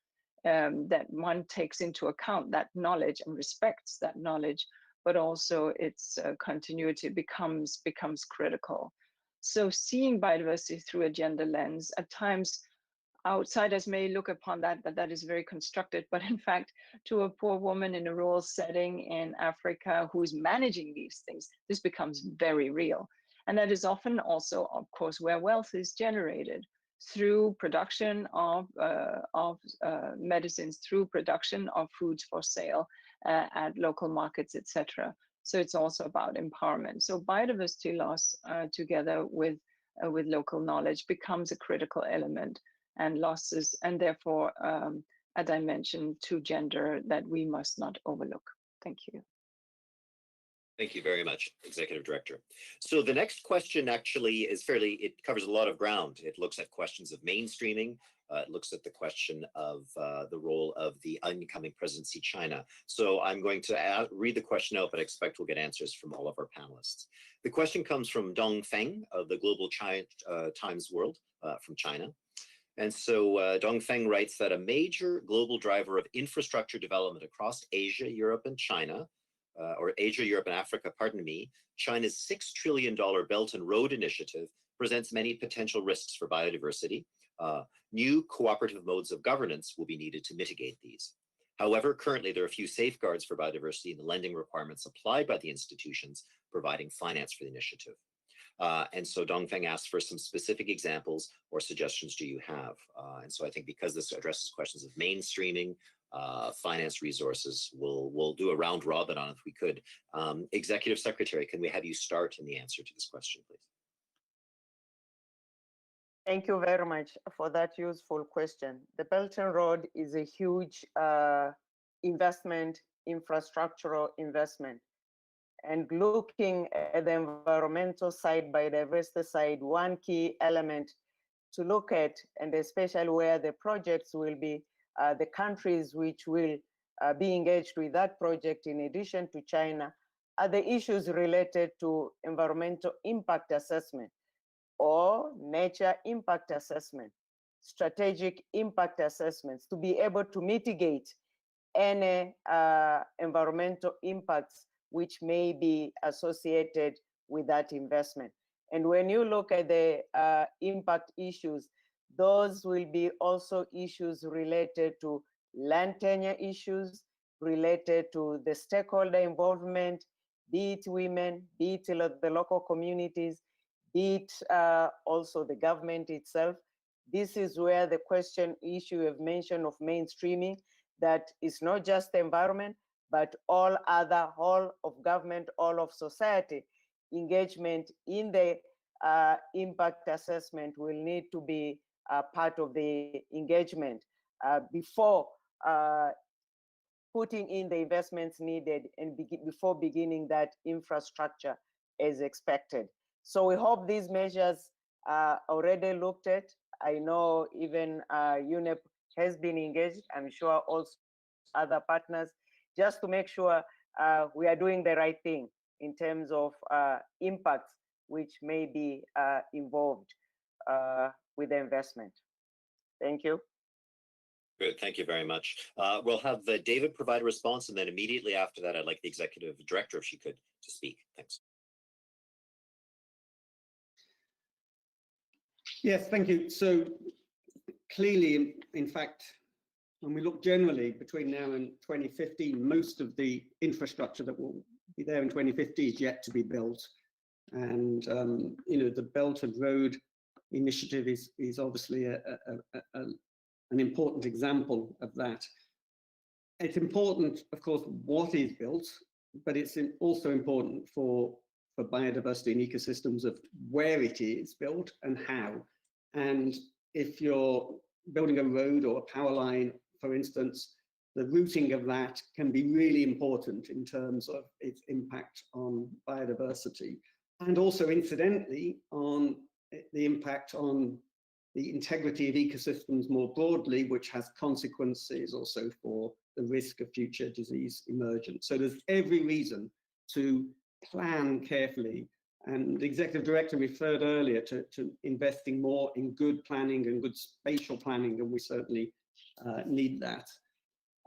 that one takes into account that knowledge and respects that knowledge, but also its continuity becomes critical. So seeing biodiversity through a gender lens, at times outsiders may look upon that is very constructed, but in fact, to a poor woman in a rural setting in Africa who's managing these things, this becomes very real. And that is often also, of course, where wealth is generated, through production of medicines, through production of foods for sale at local markets, etc. So it's also about empowerment. So biodiversity loss together with local knowledge becomes a critical element, and losses, and therefore a dimension to gender that we must not overlook. Thank you. Thank you very much, Executive Director. So the next question actually is it covers a lot of ground. It looks at questions of mainstreaming. It looks at the question of the role of the incoming presidency, China. So I'm going to read the question out, but I expect we'll get answers from all of our panelists. The question comes from Dong Feng of the Global Times World from China. And so Dong Feng writes that a major global driver of infrastructure development across Asia, Europe, and China, or Asia, Europe, and Africa, pardon me, China's $6 trillion Belt and Road Initiative presents many potential risks for biodiversity. New cooperative modes of governance will be needed to mitigate these. However, currently there are few safeguards for biodiversity in the lending requirements applied by the institutions providing finance for the initiative. And so Dong Feng asks for some specific examples or suggestions do you have? And so I think because this addresses questions of mainstreaming, finance resources, we'll do a round robin on it if we could. Executive Secretary, can we have you start in the answer to this question, please? Thank you very much for that useful question. The Belt and Road is a huge investment, infrastructural investment. And looking at the environmental side, biodiversity side, one key element to look at, and especially where the projects will be, the countries which will be engaged with that project in addition to China, are the issues related to environmental impact assessment or nature impact assessment, strategic impact assessments, to be able to mitigate any environmental impacts which may be associated with that investment. And when you look at the impact issues, those will be also issues related to land tenure issues, related to the stakeholder involvement, be it women, be it the local communities, be it also the government itself. This is where the issue of mention of mainstreaming, that is not just the environment, but all of government, all of society engagement in the impact assessment will need to be part of the engagement before putting in the investments needed and before beginning that infrastructure as expected. So we hope these measures are already looked at. I know even Unep has been engaged. I'm sure also other partners, just to make sure we are doing the right thing in terms of impacts which may be involved with the investment. Thank you. Good, thank you very much. We'll have David provide a response, and then immediately after that, I'd like the Executive Director, if she could, to speak. Thanks. Yes, thank you. So clearly, in fact, when we look generally between now and 2050, most of the infrastructure that will be there in 2050 is yet to be built. And the Belt and Road Initiative is obviously an important example of that. It's important, of course, what is built, but it's also important for biodiversity and ecosystems of where it is built and how. And if you're building a road or a power line, for instance, the routing of that can be really important in terms of its impact on biodiversity, and also incidentally on the impact on the integrity of ecosystems more broadly, which has consequences also for the risk of future disease emergence. So there's every reason to plan carefully. And the executive director referred earlier to investing more in good planning and good spatial planning, and we certainly need that.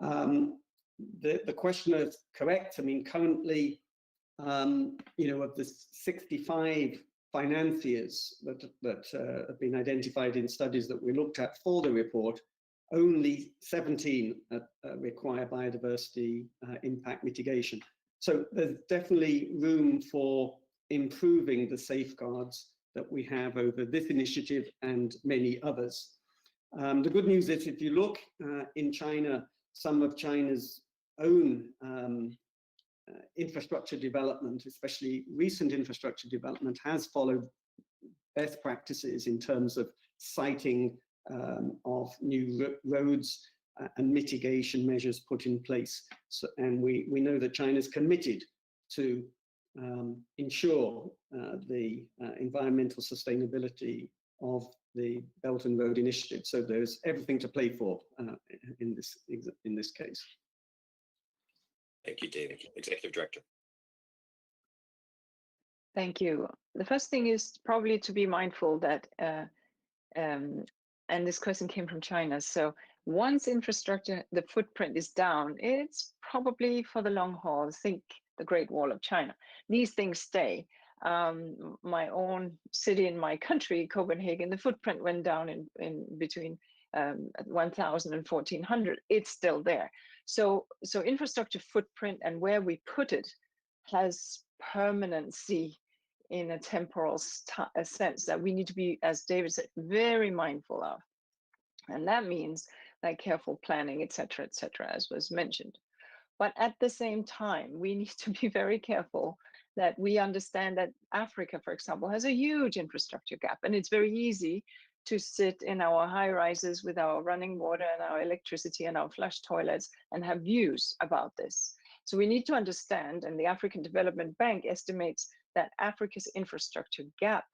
The questioner is correct. I mean, currently, of the 65 financiers that have been identified in studies that we looked at for the report, only 17 require biodiversity impact mitigation. So there's definitely room for improving the safeguards that we have over this initiative and many others. The good news is, if you look in China, some of China's own infrastructure development, especially recent infrastructure development, has followed best practices in terms of siting of new roads and mitigation measures put in place. So, and we know that China's committed to ensure the environmental sustainability of the Belt and Road Initiative. So there's everything to play for in this case. Thank you, David. Executive Director. Thank you. The first thing is probably to be mindful that, and this question came from China, so once infrastructure, the footprint is down, it's probably for the long haul. Think the Great Wall of China. These things stay. My own city in my country, Copenhagen, the footprint went down in between 1,000 and 1,400. It's still there. So infrastructure footprint and where we put it has permanency in a temporal sense that we need to be, as David said, very mindful of. And that means like careful planning, et cetera, as was mentioned. But at the same time, we need to be very careful that we understand that Africa, for example, has a huge infrastructure gap, and it's very easy to sit in our high rises with our running water and our electricity and our flush toilets and have views about this. So we need to understand, and the African Development Bank estimates that Africa's infrastructure gap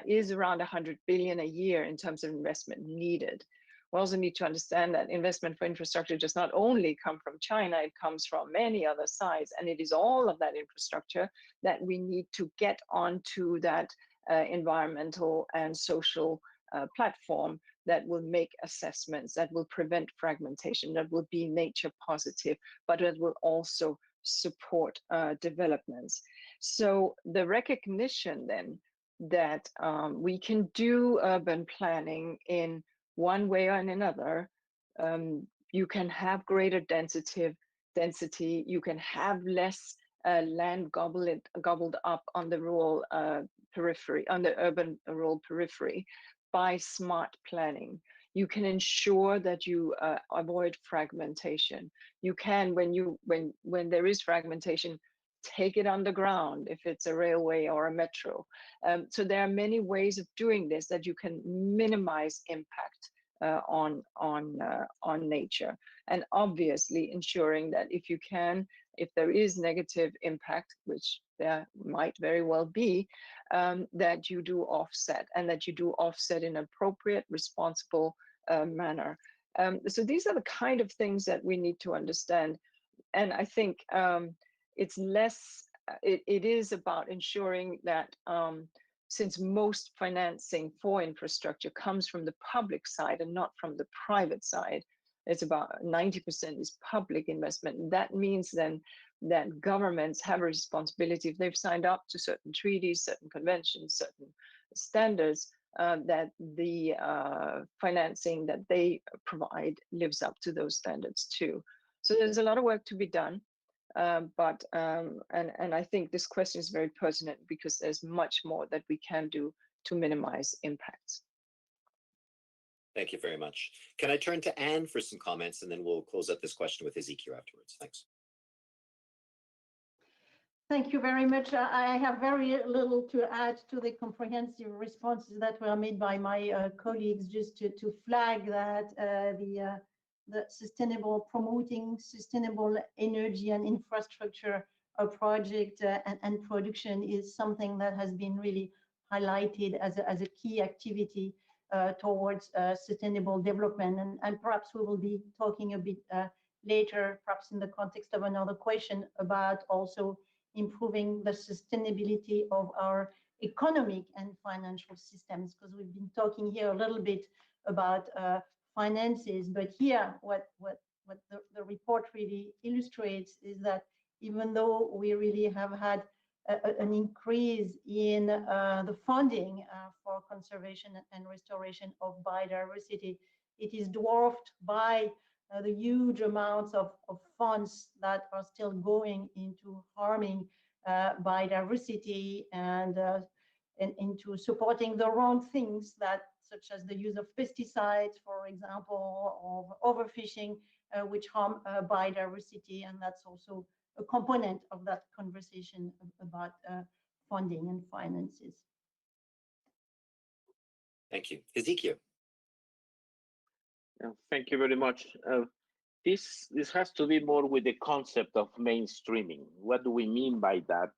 is around 100 billion a year in terms of investment needed. We also need to understand that investment for infrastructure does not only come from China, it comes from many other sides, and it is all of that infrastructure that we need to get onto that environmental and social platform that will make assessments, that will prevent fragmentation, that will be nature positive, but that will also support developments. So the recognition then that we can do urban planning in one way or in another, you can have greater density, you can have less land gobbled up on the rural periphery, on the urban rural periphery by smart planning. You can ensure that you avoid fragmentation. You can, when there is fragmentation, take it underground if it's a railway or a metro. So there are many ways of doing this that you can minimize impact on nature, and obviously ensuring that if there is negative impact, which there might very well be, that you do offset, and that you do offset in an appropriate, responsible manner. So these are the kind of things that we need to understand, and I think it's less. It is about ensuring that since most financing for infrastructure comes from the public side and not from the private side, it's about 90% is public investment. That means then that governments have a responsibility, if they've signed up to certain treaties, certain conventions, certain standards, that the financing that they provide lives up to those standards too. So there's a lot of work to be done. And I think this question is very pertinent because there's much more that we can do to minimize impacts. Thank you very much. Can I turn to Anne for some comments, and then we'll close up this question with Ezekiel afterwards. Thanks. Thank you very much. I have very little to add to the comprehensive responses that were made by my colleagues, just to flag that the sustainable, promoting sustainable energy and infrastructure project and production is something that has been really highlighted as a key activity towards sustainable development. And perhaps we will be talking a bit later, perhaps in the context of another question, about also improving the sustainability of our economic and financial systems, because we've been talking here a little bit about finances, but here what the report really illustrates is that even though we really have had an increase in the funding for conservation and restoration of biodiversity, it is dwarfed by the huge amounts of funds that are still going into harming biodiversity and into supporting the wrong things, that such as the use of pesticides, for example, or overfishing, which harm biodiversity. And that's also a component of that conversation about funding and finances. Thank you. Ezekiel. Thank you very much. This has to be more with the concept of mainstreaming. What do we mean by that?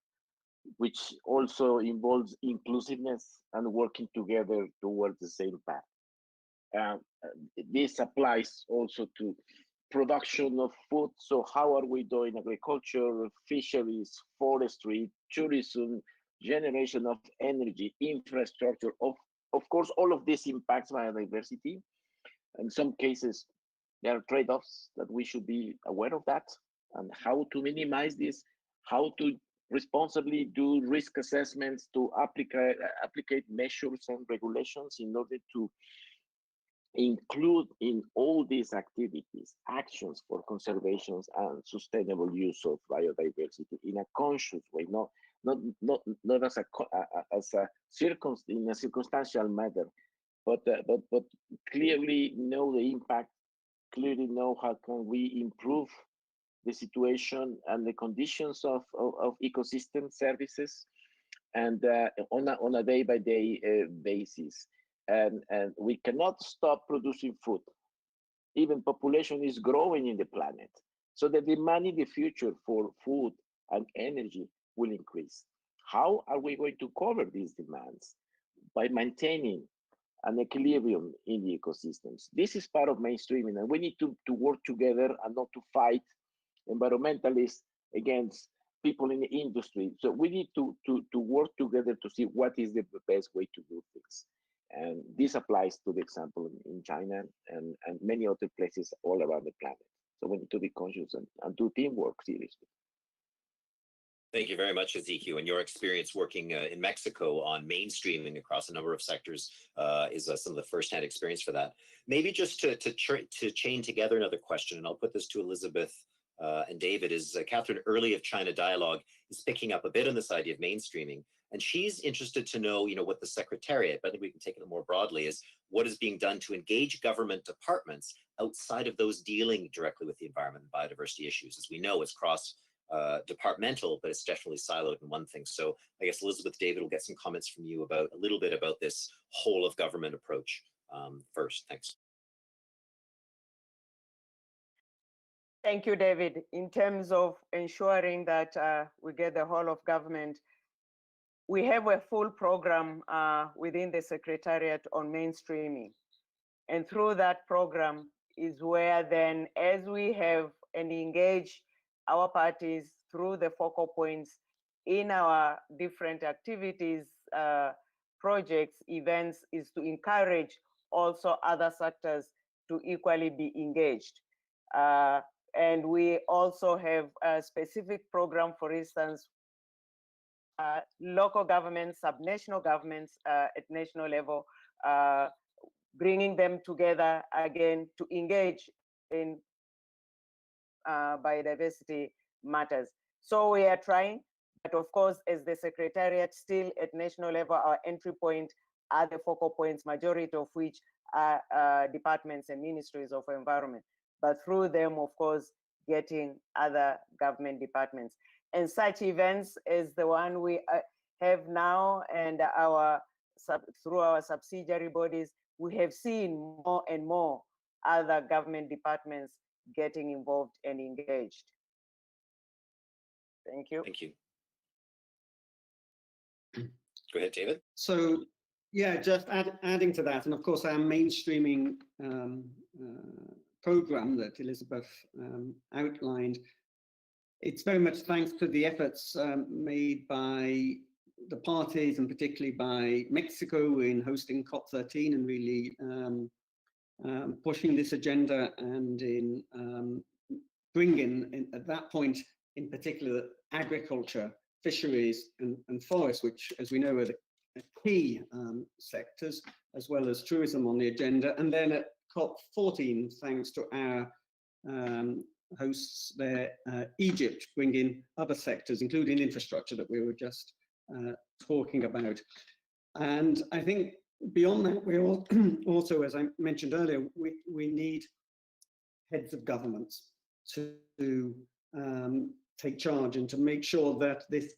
Which also involves inclusiveness and working together towards the same path. This applies also to production of food. So how are we doing agriculture, fisheries, forestry, tourism, generation of energy, infrastructure? Of course, all of this impacts biodiversity. In some cases, there are trade-offs that we should be aware of that, and how to minimize this, how to responsibly do risk assessments, to applicate measures and regulations in order to include in all these activities actions for conservation and sustainable use of biodiversity in a conscious way, not as a in a circumstantial manner, but clearly know the impact, clearly know how can we improve the situation and the conditions of ecosystem services, and on a day-by-day basis. And we cannot stop producing food. Even population is growing in the planet. So the demand in the future for food and energy will increase. How are we going to cover these demands? By maintaining an equilibrium in the ecosystems. This is part of mainstreaming, and we need to work together and not to fight environmentalists against people in the industry. So we need to work together to see what is the best way to do things. And this applies to the example in China and many other places all around the planet. So we need to be conscious and do teamwork seriously. Thank you very much, Ezekiel. And your experience working in Mexico on mainstreaming across a number of sectors is some of the firsthand experience for that. Maybe just to chain together another question, and I'll put this to Elizabeth and David, is Catherine Early of China Dialogue is picking up a bit on this idea of mainstreaming. And she's interested to know, what the Secretariat, but I think we can take it more broadly, is what is being done to engage government departments outside of those dealing directly with the environment and biodiversity issues. As we know, it's departmental, but it's definitely siloed in one thing. So I guess Elizabeth, David, will get some comments from you about a little bit about this whole of government approach first. Thanks. Thank you, David. In terms of ensuring that we get the whole of government, we have a full program within the Secretariat on mainstreaming. And through that program is where then, as we have and engage our parties through the focal points in our different activities, projects, events, is to encourage also other sectors to equally be engaged. And we also have a specific program, for instance, local governments, subnational governments at national level, bringing them together again to engage in biodiversity matters. So we are trying, but of course, as the Secretariat, still at national level, our entry point are the focal points, majority of which are departments and ministries of environment. But through them, of course, getting other government departments. And such events as the one we have now, and through our subsidiary bodies, we have seen more and more other government departments getting involved and engaged. Thank you. Thank you. Go ahead, David. So, yeah, just adding to that, and of course, our mainstreaming program that Elizabeth outlined, it's very much thanks to the efforts made by the parties, and particularly by Mexico in hosting COP13 and really pushing this agenda, and in bringing, at that point in particular, agriculture, fisheries and forests, which, as we know, are the key sectors, as well as tourism on the agenda. And then at COP14, thanks to our hosts there, Egypt, bring in other sectors, including infrastructure that we were just talking about. And I think beyond that, we also, as I mentioned earlier, we need heads of governments to take charge and to make sure that this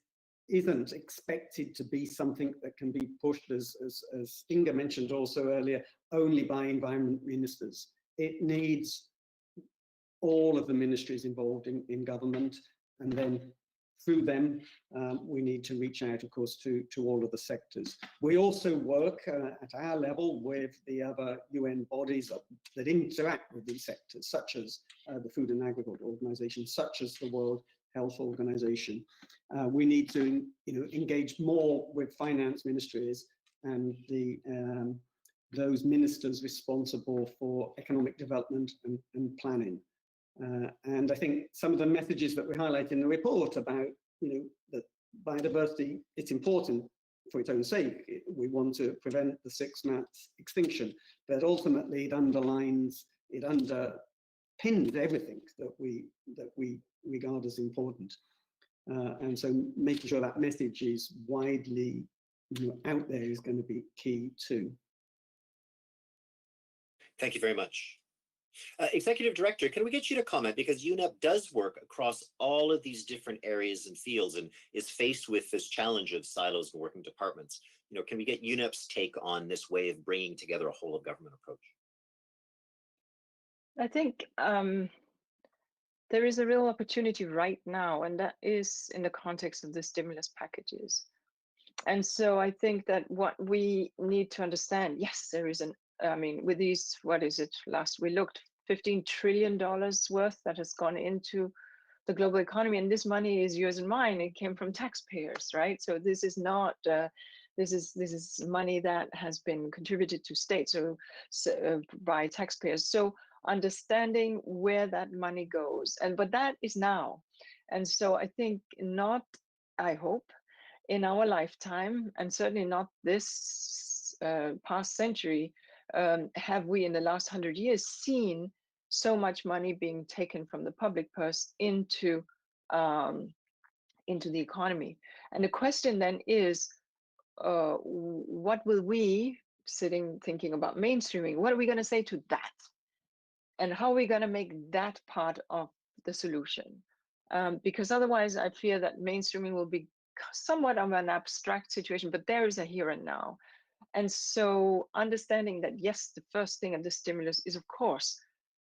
isn't expected to be something that can be pushed, as Inga mentioned also earlier, only by environment ministers. It needs all of the ministries involved in government, and then through them, we need to reach out, of course, to all of the sectors. We also work at our level with the other UN bodies that interact with these sectors, such as the Food and Agriculture Organization, such as the World Health Organization. We need to, engage more with finance ministries and those ministers responsible for economic development and planning. And I think some of the messages that we highlight in the report about, that biodiversity, it's important for its own sake. We want to prevent the sixth mass extinction, but ultimately it underpins everything that we regard as important. And so making sure that message is widely out there is going to be key too. Thank you very much. Executive Director, can we get you to comment? Because Unep does work across all of these different areas and fields and is faced with this challenge of silos and working departments. Can we get Unep's take on this way of bringing together a whole of government approach? I think there is a real opportunity right now, and that is in the context of the stimulus packages. And so I think that what we need to understand, yes, there is with these, what is it, we looked $15 trillion worth that has gone into the global economy, and this money is yours and mine. It came from taxpayers, right? So this is not, this is money that has been contributed to states by taxpayers. So understanding where that money goes, but that is now. And so I think I hope, in our lifetime, and certainly not this past century, have we in the last 100 years seen so much money being taken from the public purse into the economy. And the question then is, what will we, thinking about mainstreaming, what are we going to say to that? And how are we going to make that part of the solution? Because otherwise I fear that mainstreaming will be somewhat of an abstract situation, but there is a here and now. And so understanding that, yes, the first thing of the stimulus is, of course,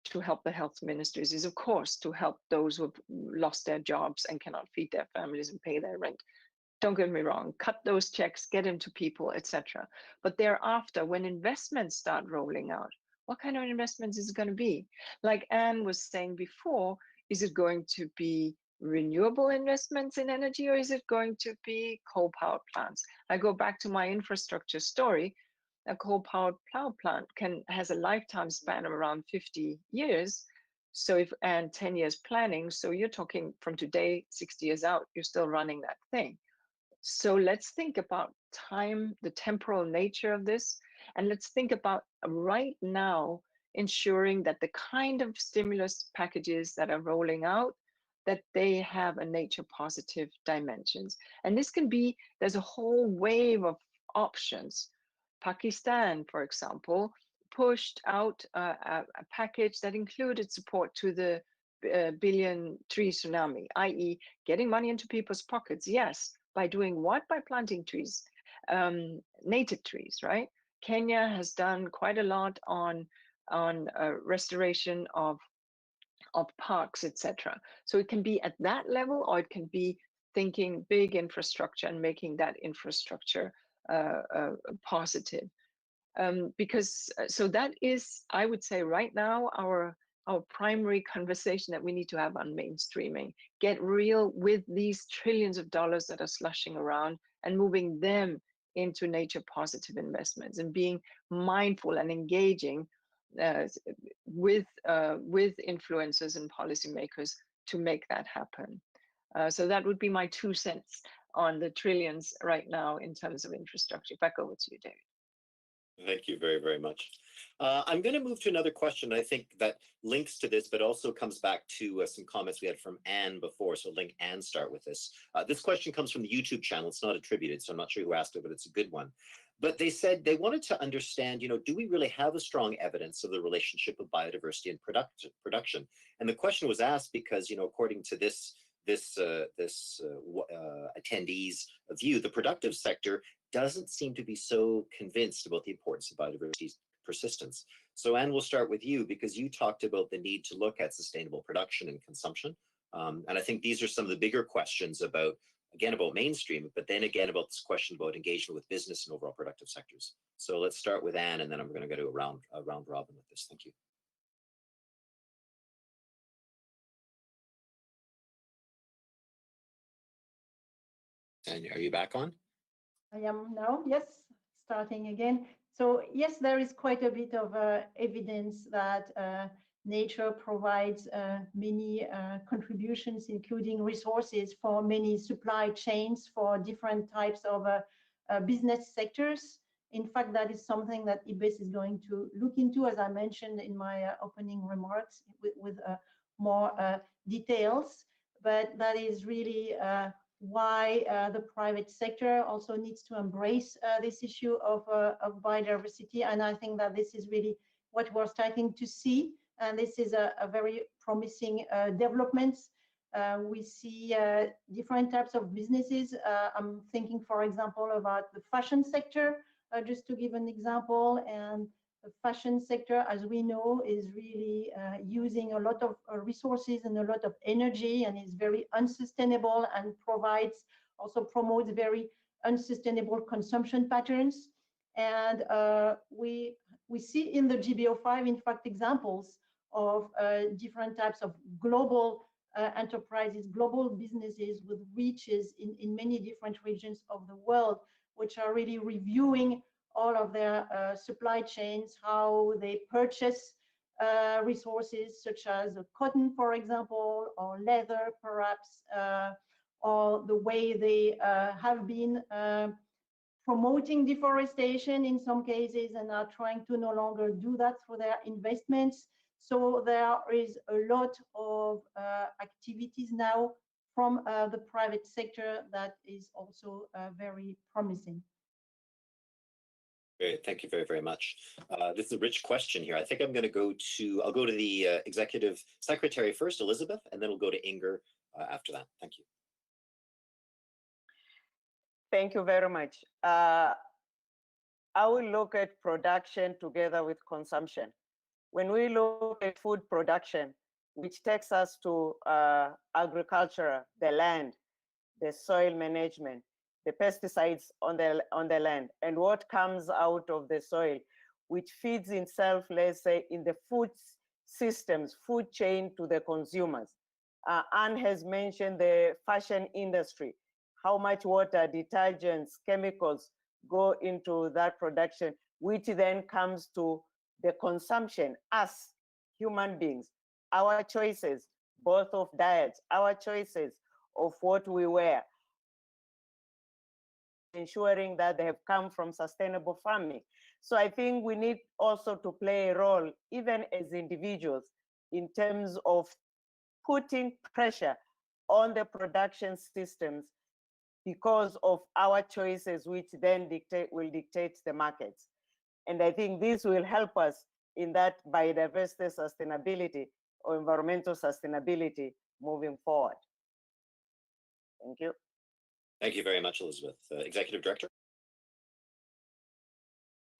to help the health ministries, is, of course, to help those who have lost their jobs and cannot feed their families and pay their rent. Don't get me wrong, cut those checks, get them to people, etc. But thereafter, when investments start rolling out, what kind of investments is it going to be? Like Anne was saying before, is it going to be renewable investments in energy, or is it going to be coal-powered plants? I go back to my infrastructure story. A coal-powered power plant has a lifetime span of around 50 years. So and 10 years planning. So you're talking from today, 60 years out, you're still running that thing. So let's think about time, the temporal nature of this, and let's think about right now ensuring that the kind of stimulus packages that are rolling out, that they have a nature positive dimensions. And this can be, there's a whole wave of options. Pakistan, for example, pushed out a package that included support to the billion tree tsunami, i.e. getting money into people's pockets. Yes, by doing what? By planting trees, native trees, right? Kenya has done quite a lot on restoration of parks, etc. So it can be at that level, or it can be thinking big infrastructure and making that infrastructure positive. Because so that is, I would say, right now our primary conversation that we need to have on mainstreaming. Get real with these trillions of dollars that are slushing around and moving them into nature positive investments, and being mindful and engaging with influencers and policymakers to make that happen. So that would be my 2 cents on the trillions right now in terms of infrastructure. Back over to you, David. Thank you very, very much. I'm going to move to another question, I think, that links to this, but also comes back to some comments we had from Anne before. So link Anne start with this. This question comes from the YouTube channel. It's not attributed, so I'm not sure who asked it, but it's a good one. But they said they wanted to understand, do we really have a strong evidence of the relationship of biodiversity and production? And the question was asked because, according to this attendee's view, the productive sector doesn't seem to be so convinced about the importance of biodiversity's persistence. So Anne, we'll start with you, because you talked about the need to look at sustainable production and consumption. And I think these are some of the bigger questions about mainstream, but then again about this question about engagement with business and overall productive sectors. So let's start with Anne, and then I'm going to go to a round robin with this. Thank you. And are you back on? I am now, yes, starting again. So yes, there is quite a bit of evidence that nature provides many contributions, including resources for many supply chains for different types of business sectors. In fact, that is something that Ipbes is going to look into, as I mentioned in my opening remarks, with more details. But that is really why the private sector also needs to embrace this issue of biodiversity. And I think that this is really what we're starting to see. And this is a very promising development. We see different types of businesses. I'm thinking, for example, about the fashion sector, just to give an example. And the fashion sector, as we know, is really using a lot of resources and a lot of energy, and is very unsustainable, and promotes very unsustainable consumption patterns. And we see in the GBO5, in fact, examples of different types of global enterprises, global businesses with reaches in many different regions of the world, which are really reviewing all of their supply chains, how they purchase resources such as cotton, for example, or leather, perhaps, or the way they have been promoting deforestation in some cases, and are trying to no longer do that for their investments. So there is a lot of activities now from the private sector that is also very promising. Great, thank you very, very much. This is a rich question here. I think I'll go to the Executive Secretary first, Elizabeth, and then we'll go to Inger after that. Thank you. Thank you very much. I will look at production together with consumption. When we look at food production, which takes us to agriculture, the land, the soil management, the pesticides on the land, and what comes out of the soil, which feeds itself, let's say, in the food systems, food chain to the consumers. Anne has mentioned the fashion industry, how much water, detergents, chemicals go into that production, which then comes to the consumption, us human beings, our choices, both of diets, our choices of what we wear, ensuring that they have come from sustainable farming. So I think we need also to play a role, even as individuals, in terms of putting pressure on the production systems because of our choices, which then will dictate the markets. And I think this will help us in that biodiversity sustainability or environmental sustainability moving forward. Thank you. Thank you very much, Elizabeth. Executive Director.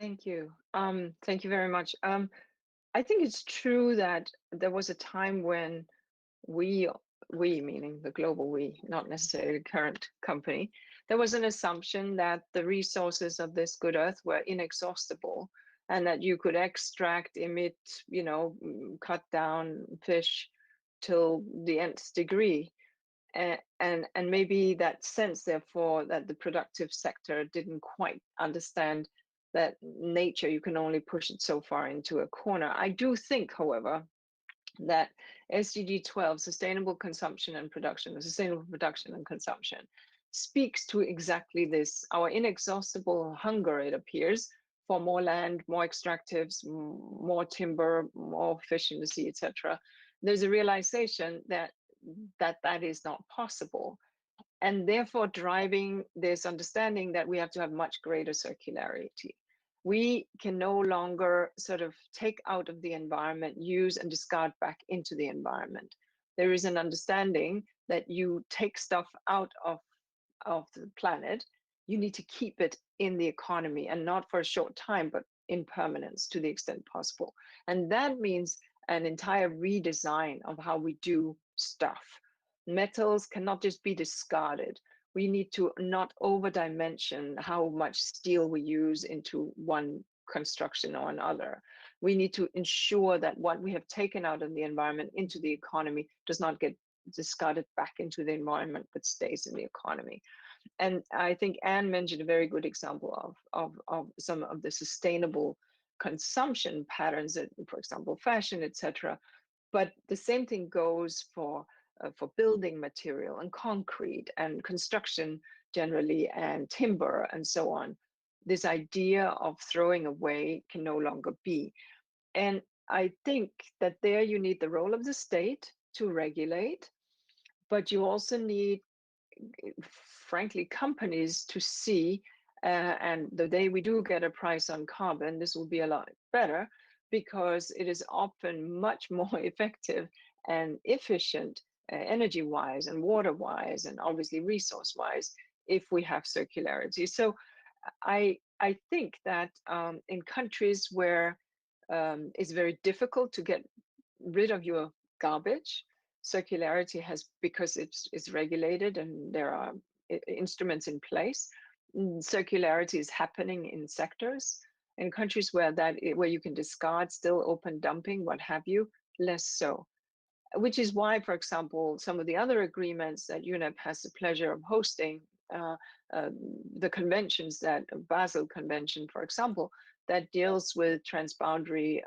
Thank you. Thank you very much. I think it's true that there was a time when we meaning the global we, not necessarily the current company, there was an assumption that the resources of this good earth were inexhaustible and that you could extract, emit, cut down, fish till the nth degree. And maybe that sense, therefore, that the productive sector didn't quite understand that nature, you can only push it so far into a corner. I do think, however, that SDG 12, sustainable consumption and production, or sustainable production and consumption, speaks to exactly this, our inexhaustible hunger, it appears, for more land, more extractives, more timber, more fish in the sea, etc. There's a realization that that is not possible, and therefore driving this understanding that we have to have much greater circularity. We can no longer sort of take out of the environment, use and discard back into the environment. There is an understanding that you take stuff out of the planet, you need to keep it in the economy, and not for a short time, but in permanence to the extent possible. And that means an entire redesign of how we do stuff. Metals cannot just be discarded. We need to not over-dimension how much steel we use into one construction or another. We need to ensure that what we have taken out of the environment into the economy does not get discarded back into the environment, but stays in the economy. And I think Anne mentioned a very good example of some of the sustainable consumption patterns, that, for example, fashion, etc. But the same thing goes for building material and concrete and construction generally and timber and so on. This idea of throwing away can no longer be. And I think that there you need the role of the state to regulate, but you also need, frankly, companies to see, and the day we do get a price on carbon, this will be a lot better, because it is often much more effective and efficient energy-wise and water-wise and obviously resource-wise if we have circularity. So I think that in countries where it's very difficult to get rid of your garbage, circularity has, because it's regulated and there are instruments in place, circularity is happening in sectors. In countries where you can discard, still open dumping, what have you, less so. Which is why, for example, some of the other agreements that Unep has the pleasure of hosting, the conventions, that Basel Convention, for example, that deals with transboundary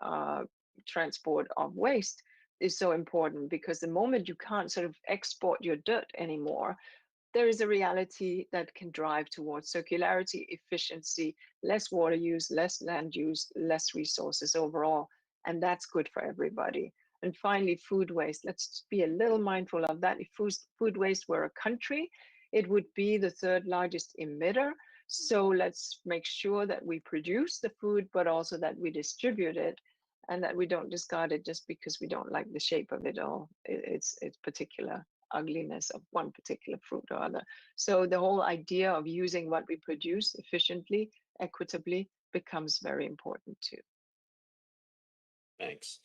transport of waste, is so important, because the moment you can't sort of export your dirt anymore, there is a reality that can drive towards circularity, efficiency, less water use, less land use, less resources overall, and that's good for everybody. And finally, food waste. Let's be a little mindful of that. If food waste were a country, it would be the third largest emitter. So let's make sure that we produce the food, but also that we distribute it, and that we don't discard it just because we don't like the shape of it or its particular ugliness of one particular fruit or other. So the whole idea of using what we produce efficiently, equitably, becomes very important too. Thanks.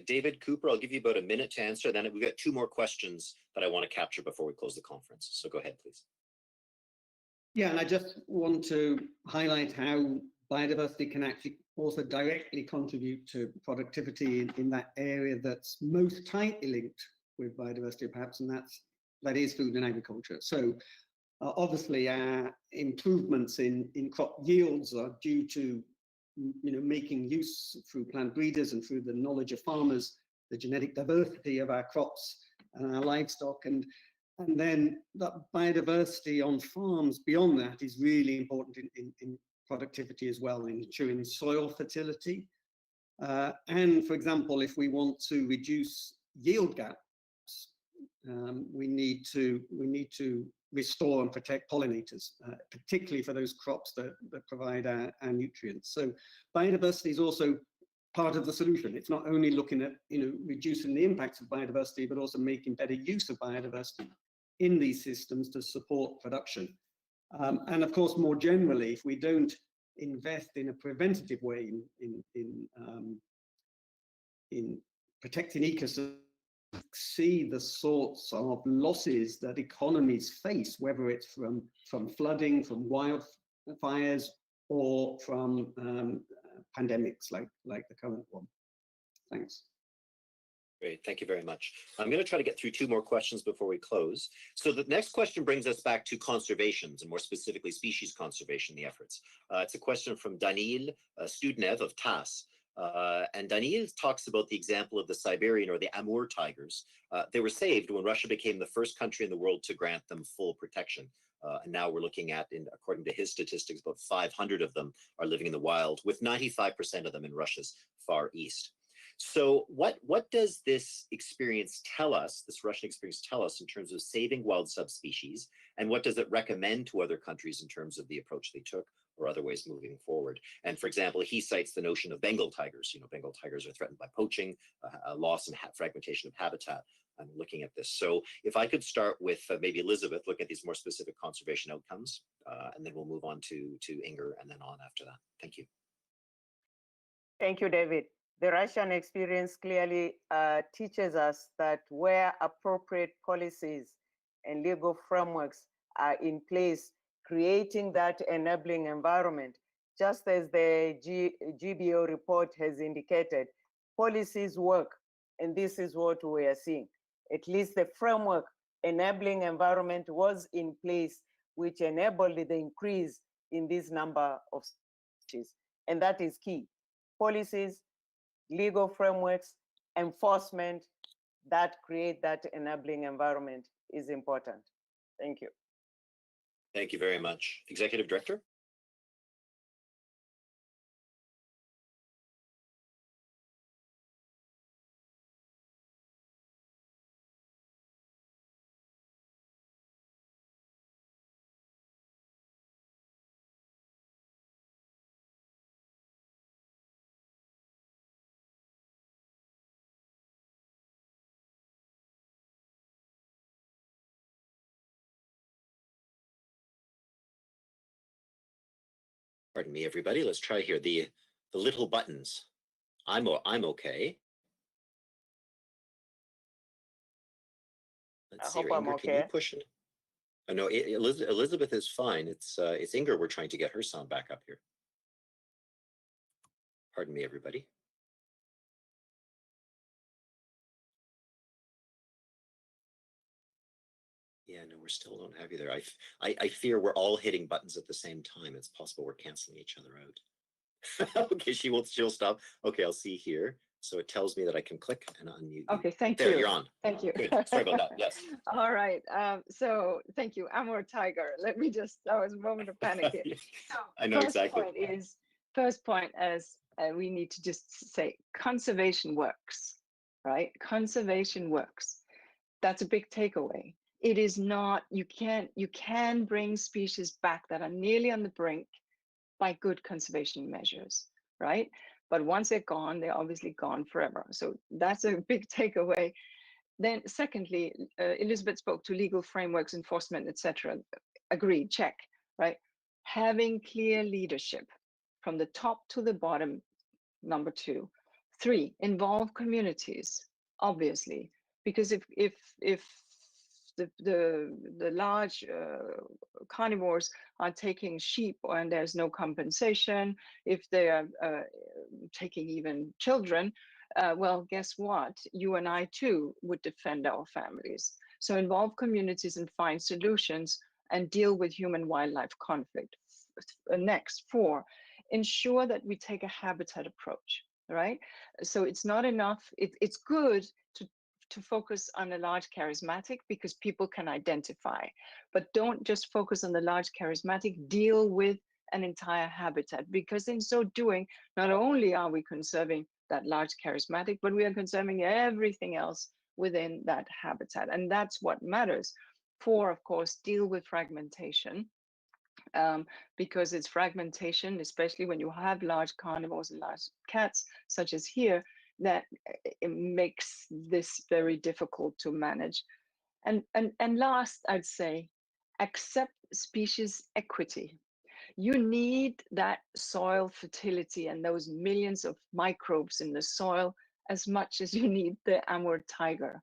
David Cooper, I'll give you about a minute to answer. Then we've got two more questions that I want to capture before we close the conference. So go ahead, please. Yeah, and I just want to highlight how biodiversity can actually also directly contribute to productivity in that area that's most tightly linked with biodiversity, perhaps, and that is food and agriculture. So obviously, our improvements in crop yields are due to making use through plant breeders and through the knowledge of farmers, the genetic diversity of our crops and our livestock, and then that biodiversity on farms beyond that is really important in productivity as well, in ensuring soil fertility. And for example, if we want to reduce yield gaps, we need to restore and protect pollinators, particularly for those crops that provide our nutrients. So biodiversity is also part of the solution. It's not only looking at reducing the impacts of biodiversity, but also making better use of biodiversity in these systems to support production. And of course, more generally, if we don't invest in a preventative way in protecting ecosystems, see the sorts of losses that economies face, whether it's from flooding, from wildfires, or from pandemics like the current one. Thanks. Great, thank you very much. I'm going to try to get through two more questions before we close. So the next question brings us back to conservations, and more specifically species conservation, the efforts. It's a question from Daniil Studnev of TASS. And Daniil talks about the example of the Siberian or the Amur tigers. They were saved when Russia became the first country in the world to grant them full protection. And now we're looking at, according to his statistics, about 500 of them are living in the wild, with 95% of them in Russia's far east. So what does this experience tell us, this Russian experience tell us in terms of saving wild subspecies, and what does it recommend to other countries in terms of the approach they took or other ways moving forward? And for example, he cites the notion of Bengal tigers. Bengal tigers are threatened by poaching, loss and fragmentation of habitat. I'm looking at this. So if I could start with maybe Elizabeth, look at these more specific conservation outcomes, and then we'll move on to Inger and then on after that. Thank you. Thank you, David. The Russian experience clearly teaches us that where appropriate policies and legal frameworks are in place, creating that enabling environment, just as the GBO report has indicated, policies work, and this is what we are seeing. At least the framework enabling environment was in place, which enabled the increase in this number of species, and that is key. Policies, legal frameworks, enforcement that create that enabling environment is important. Thank you. Thank you very much. Executive Director? Pardon me, everybody. Let's try here. The little buttons. I'm okay. Let's see. I hope I'm Inger, can you okay. push it? Oh, no, Elizabeth is fine. It's Inger. We're trying to get her sound back up here. Pardon me, everybody. Yeah, no, we still don't have you there. I fear we're all hitting buttons at the same time. It's possible we're canceling each other out. Okay, she'll stop. Okay, I'll see here. So it tells me that I can click and unmute. Okay, thank you. There, you're on. Thank you. Good. Sorry about that. Yes. All right. So thank you, Amur Tiger. Let me just, that was a moment of panic here. So I know exactly. First point is we need to just say conservation works, right? Conservation works. That's a big takeaway. It is not, you can bring species back that are nearly on the brink by good conservation measures, right? But once they're gone, they're obviously gone forever. So that's a big takeaway. Then secondly, Elizabeth spoke to legal frameworks, enforcement, etc. Agreed, check, right? Having clear leadership from the top to the bottom, number 2. 3, involve communities, obviously, because if the large carnivores are taking sheep and there's no compensation, if they are taking even children, well, guess what? You and I too would defend our families. So involve communities and find solutions and deal with human-wildlife conflict. Next, 4, ensure that we take a habitat approach, right? So it's not enough, it's good to focus on a large charismatic because people can identify, but don't just focus on the large charismatic, deal with an entire habitat, because in so doing, not only are we conserving that large charismatic, but we are conserving everything else within that habitat. And that's what matters. 4, of course, deal with fragmentation, because it's fragmentation, especially when you have large carnivores and large cats, such as here, that it makes this very difficult to manage. And last, I'd say, accept species equity. You need that soil fertility and those millions of microbes in the soil as much as you need the Amur tiger.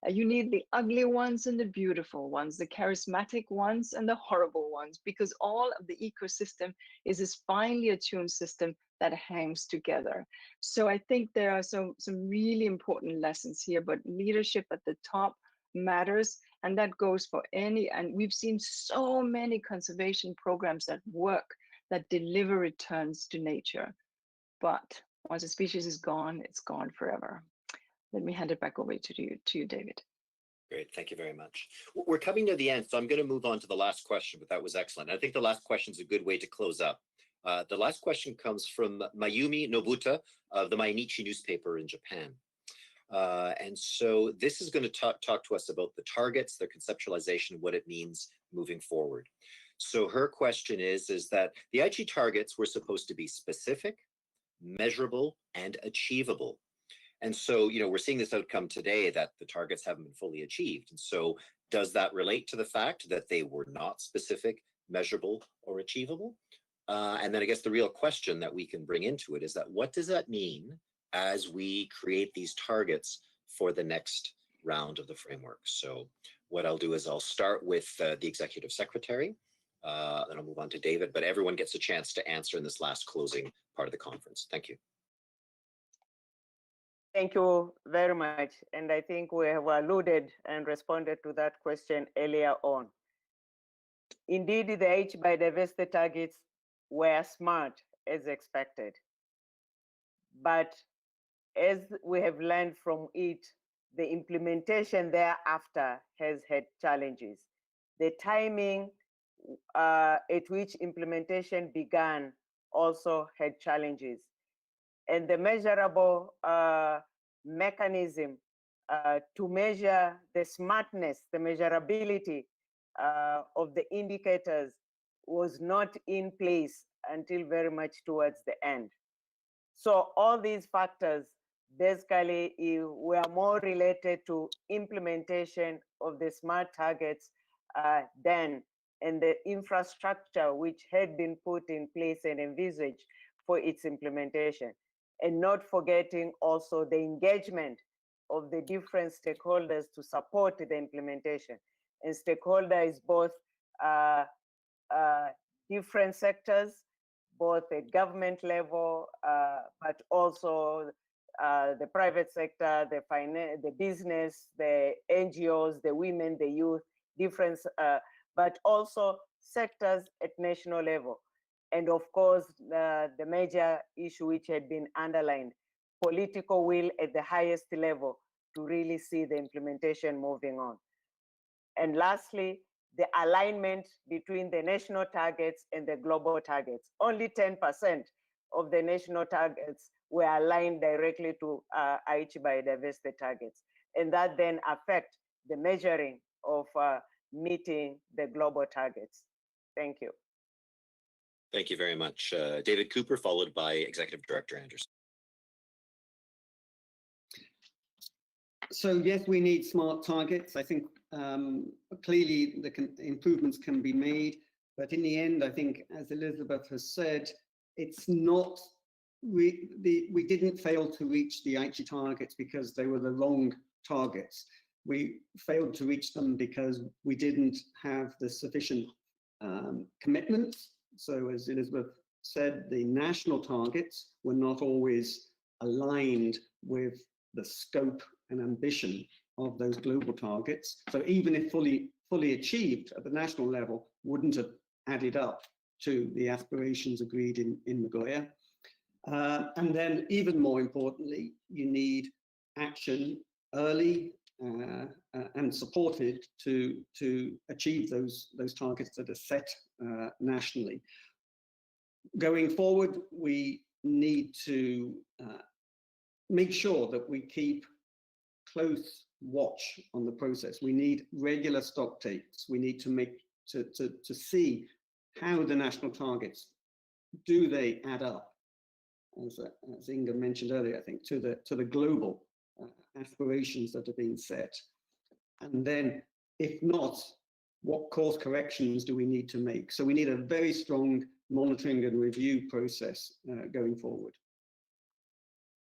You need the ugly ones and the beautiful ones, the charismatic ones and the horrible ones, because all of the ecosystem is this finely attuned system that hangs together. So I think there are some really important lessons here, but leadership at the top matters, and that goes for any, and we've seen so many conservation programs that work, that deliver returns to nature. But once a species is gone, it's gone forever. Let me hand it back over to you, David. Great, thank you very much. We're coming to the end, so I'm going to move on to the last question, but that was excellent. I think the last question is a good way to close up. The last question comes from Mayumi Nobuta of the Mainichi newspaper in Japan. And so this is going to talk to us about the targets, their conceptualization, what it means moving forward. So her question is that the Aichi targets were supposed to be specific, measurable, and achievable. And so, we're seeing this outcome today that the targets haven't been fully achieved. And so does that relate to the fact that they were not specific, measurable, or achievable? And then I guess the real question that we can bring into it is that what does that mean as we create these targets for the next round of the framework? So what I'll do is I'll start with the executive secretary, then I'll move on to David, but everyone gets a chance to answer in this last closing part of the conference. Thank you. Thank you very much. And I think we have alluded and responded to that question earlier on. Indeed, the biodiversity targets were smart as expected. But as we have learned from it, the implementation thereafter has had challenges. The timing at which implementation began also had challenges. And the measurable mechanism to measure the smartness, the measurability of the indicators was not in place until very much towards the end. So all these factors basically were more related to implementation of the SMART targets then, and the infrastructure which had been put in place and envisaged for its implementation. And not forgetting also the engagement of the different stakeholders to support the implementation. And stakeholder is both different sectors, both at government level, but also the private sector, the business, the NGOs, the women, the youth, different, but also sectors at national level. And of course, the major issue which had been underlined, political will at the highest level to really see the implementation moving on. And lastly, the alignment between the national targets and the global targets. Only 10% of the national targets were aligned directly to Aichi biodiversity targets. And that then affect the measuring of meeting the global targets. Thank you. Thank you very much. David Cooper, followed by Executive Director Anderson. So yes, we need smart targets. I think clearly the improvements can be made, but in the end, I think, as Elizabeth has said, it's not, we didn't fail to reach the Aichi targets because they were the wrong targets. We failed to reach them because we didn't have the sufficient commitments. So as Elizabeth said, the national targets were not always aligned with the scope and ambition of those global targets. So even if fully achieved at the national level, wouldn't have added up to the aspirations agreed in Nagoya. And then even more importantly, you need action early and supported to achieve those targets that are set nationally. Going forward, we need to make sure that we keep close watch on the process. We need regular stock takes. We need to make to see how the national targets, do they add up, as Inga mentioned earlier, I think, to the global aspirations that are being set. And then, if not, what course corrections do we need to make? So we need a very strong monitoring and review process going forward.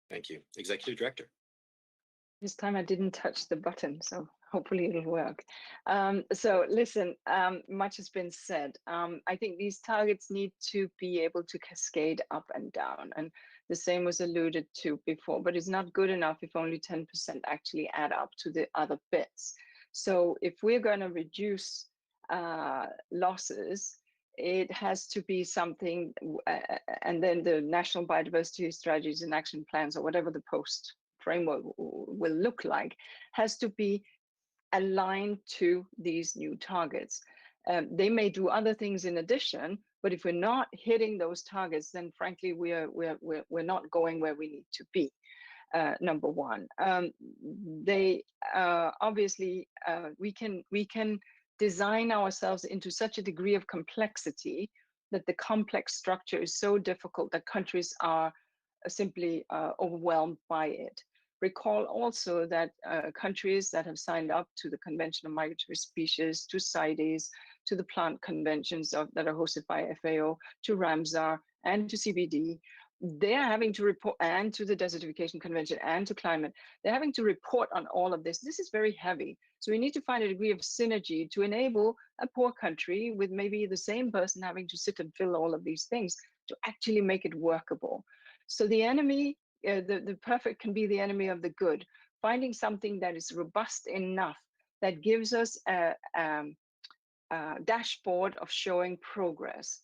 Thank you. Executive Director. This time I didn't touch the button, so hopefully it'll work. So listen, much has been said. I think these targets need to be able to cascade up and down, and the same was alluded to before, but it's not good enough if only 10% actually add up to the other bits. So if we're going to reduce losses, it has to be something, and then the national biodiversity strategies and action plans, or whatever the post framework will look like, has to be aligned to these new targets. They may do other things in addition, but if we're not hitting those targets, then frankly we're not going where we need to be. Number one, they obviously we can design ourselves into such a degree of complexity that the complex structure is so difficult that countries are simply overwhelmed by it. Recall also that countries that have signed up to the Convention on Migratory Species, to CITES, to the plant conventions that are hosted by FAO, to Ramsar, and to CBD, they're having to report, and to the Desertification Convention, and to climate, they're having to report on all of this. This is very heavy. So we need to find a degree of synergy to enable a poor country with maybe the same person having to sit and fill all of these things to actually make it workable. So the enemy, the perfect can be the enemy of the good. Finding something that is robust enough, that gives us a dashboard of showing progress.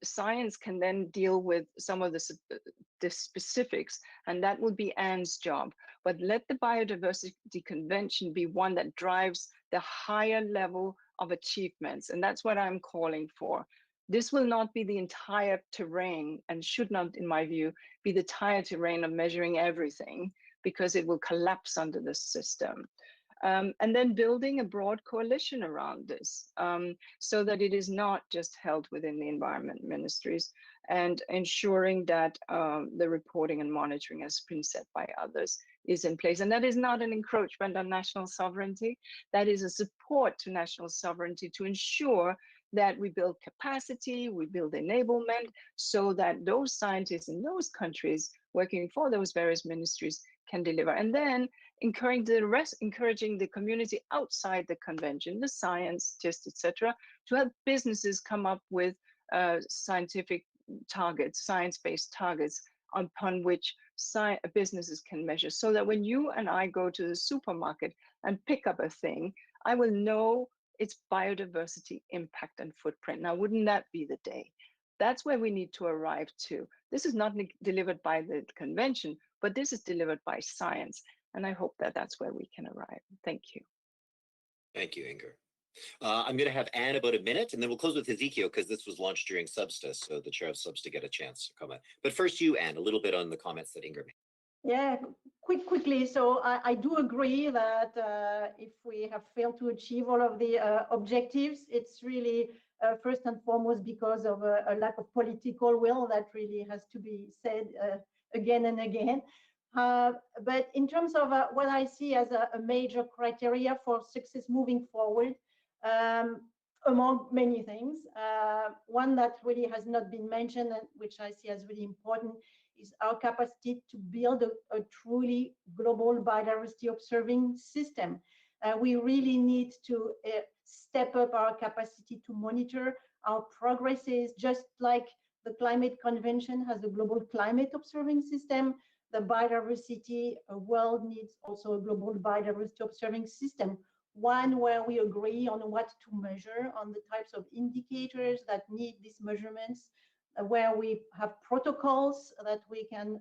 Science can then deal with some of the specifics, and that will be Anne's job. But let the Biodiversity Convention be one that drives the higher level of achievements, and that's what I'm calling for. This will not be the entire terrain, and should not, in my view, be the entire terrain of measuring everything, because it will collapse under the system. And then building a broad coalition around this, so that it is not just held within the environment ministries, and ensuring that the reporting and monitoring, as been said by others, is in place. And that is not an encroachment on national sovereignty. That is a support to national sovereignty to ensure that we build capacity, we build enablement, so that those scientists in those countries working for those various ministries can deliver. And then encouraging the community outside the convention, the scientists, etc., to help businesses come up with scientific targets, science-based targets upon which businesses can measure, so that when you and I go to the supermarket and pick up a thing, I will know its biodiversity impact and footprint. Now, wouldn't that be the day? That's where we need to arrive to. This is not delivered by the convention, but this is delivered by science. And I hope that that's where we can arrive. Thank you. Thank you, Inger. I'm going to have Anne about a minute, and then we'll close with Ezekiel, because this was launched during Substa, so the chair of Substa get a chance to comment. But first you, Anne, a little bit on the comments that Inger made. Yeah, quickly. So I do agree that if we have failed to achieve all of the objectives, it's really first and foremost because of a lack of political will. That really has to be said again and again. But in terms of what I see as a major criteria for success moving forward, among many things, one that really has not been mentioned, and which I see as really important, is our capacity to build a truly global biodiversity observing system. We really need to step up our capacity to monitor our progresses, just like the Climate Convention has a global climate observing system. The biodiversity world needs also a global biodiversity observing system, one where we agree on what to measure, on the types of indicators that need these measurements, where we have protocols that we can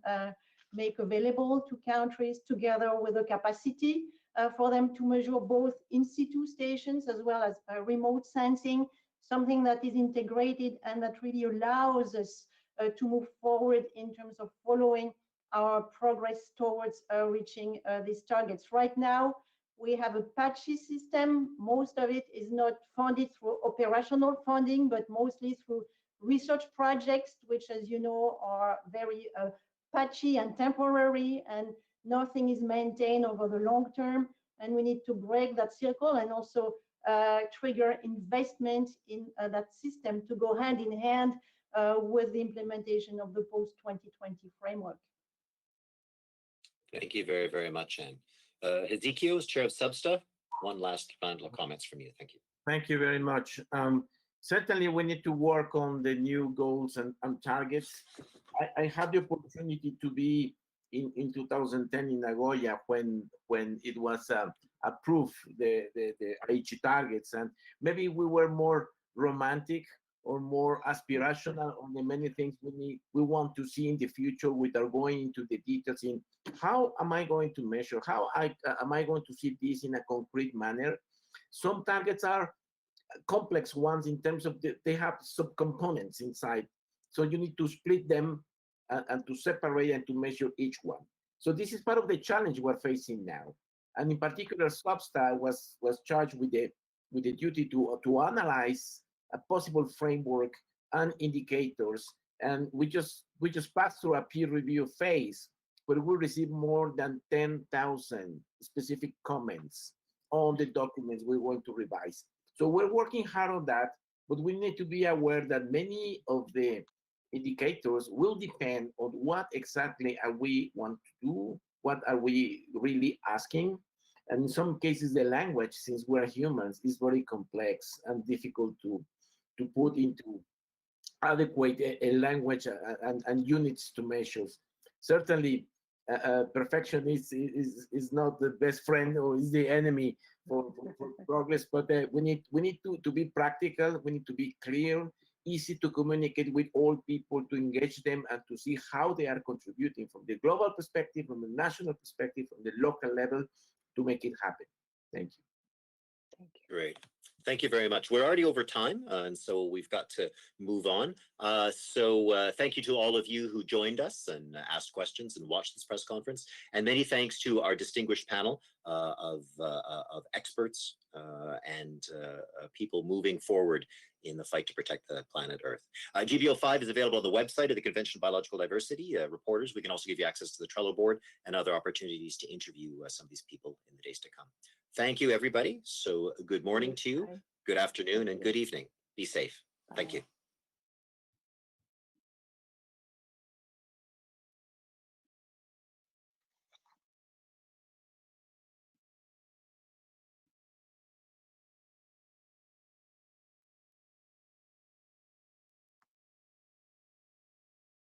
make available to countries, together with the capacity for them to measure both in situ stations as well as remote sensing, something that is integrated and that really allows us to move forward in terms of following our progress towards reaching these targets. Right now, we have a patchy system. Most of it is not funded through operational funding, but mostly through research projects, which, as you know, are very patchy and temporary, and nothing is maintained over the long term. And we need to break that circle and also trigger investment in that system to go hand in hand with the implementation of the post-2020 framework. Thank you very, very much, Anne. Ezekiel, as chair of Substa, one last final comments from you. Thank you. Thank you very much. Certainly, we need to work on the new goals and targets. I had the opportunity to be in 2010 in Nagoya when it was approved, the Aichi targets, and maybe we were more romantic or more aspirational on the many things we want to see in the future without going into the details in how am I going to measure, how am I going to see this in a concrete manner. Some targets are complex ones in terms of they have subcomponents inside, so you need to split them and to separate and to measure each one. So this is part of the challenge we're facing now, and in particular Substa was charged with the duty to analyze a possible framework and indicators, and we just passed through a peer review phase where we received more than 10,000 specific comments on the documents we're going to revise. So we're working hard on that, but we need to be aware that many of the indicators will depend on what exactly are we want to do, what are we really asking. And in some cases, the language, since we're humans, is very complex and difficult to put into adequate a language and units to measure. Certainly, perfection is not the best friend or is the enemy for progress, but we need to be practical, we need to be clear, easy to communicate with all people, to engage them and to see how they are contributing from the global perspective, from the national perspective, from the local level to make it happen. Thank you. Thank you. Great. Thank you very much. We're already over time, and so we've got to move on. Thank you to all of you who joined us and asked questions and watched this press conference. And many thanks to our distinguished panel of experts and people moving forward in the fight to protect the planet Earth. GBO5 is available on the website of the Convention on Biological Diversity. Reporters, we can also give you access to the Trello board and other opportunities to interview some of these people in the days to come. Thank you, everybody. So good morning to you, good afternoon, and good evening. Be safe. Thank you.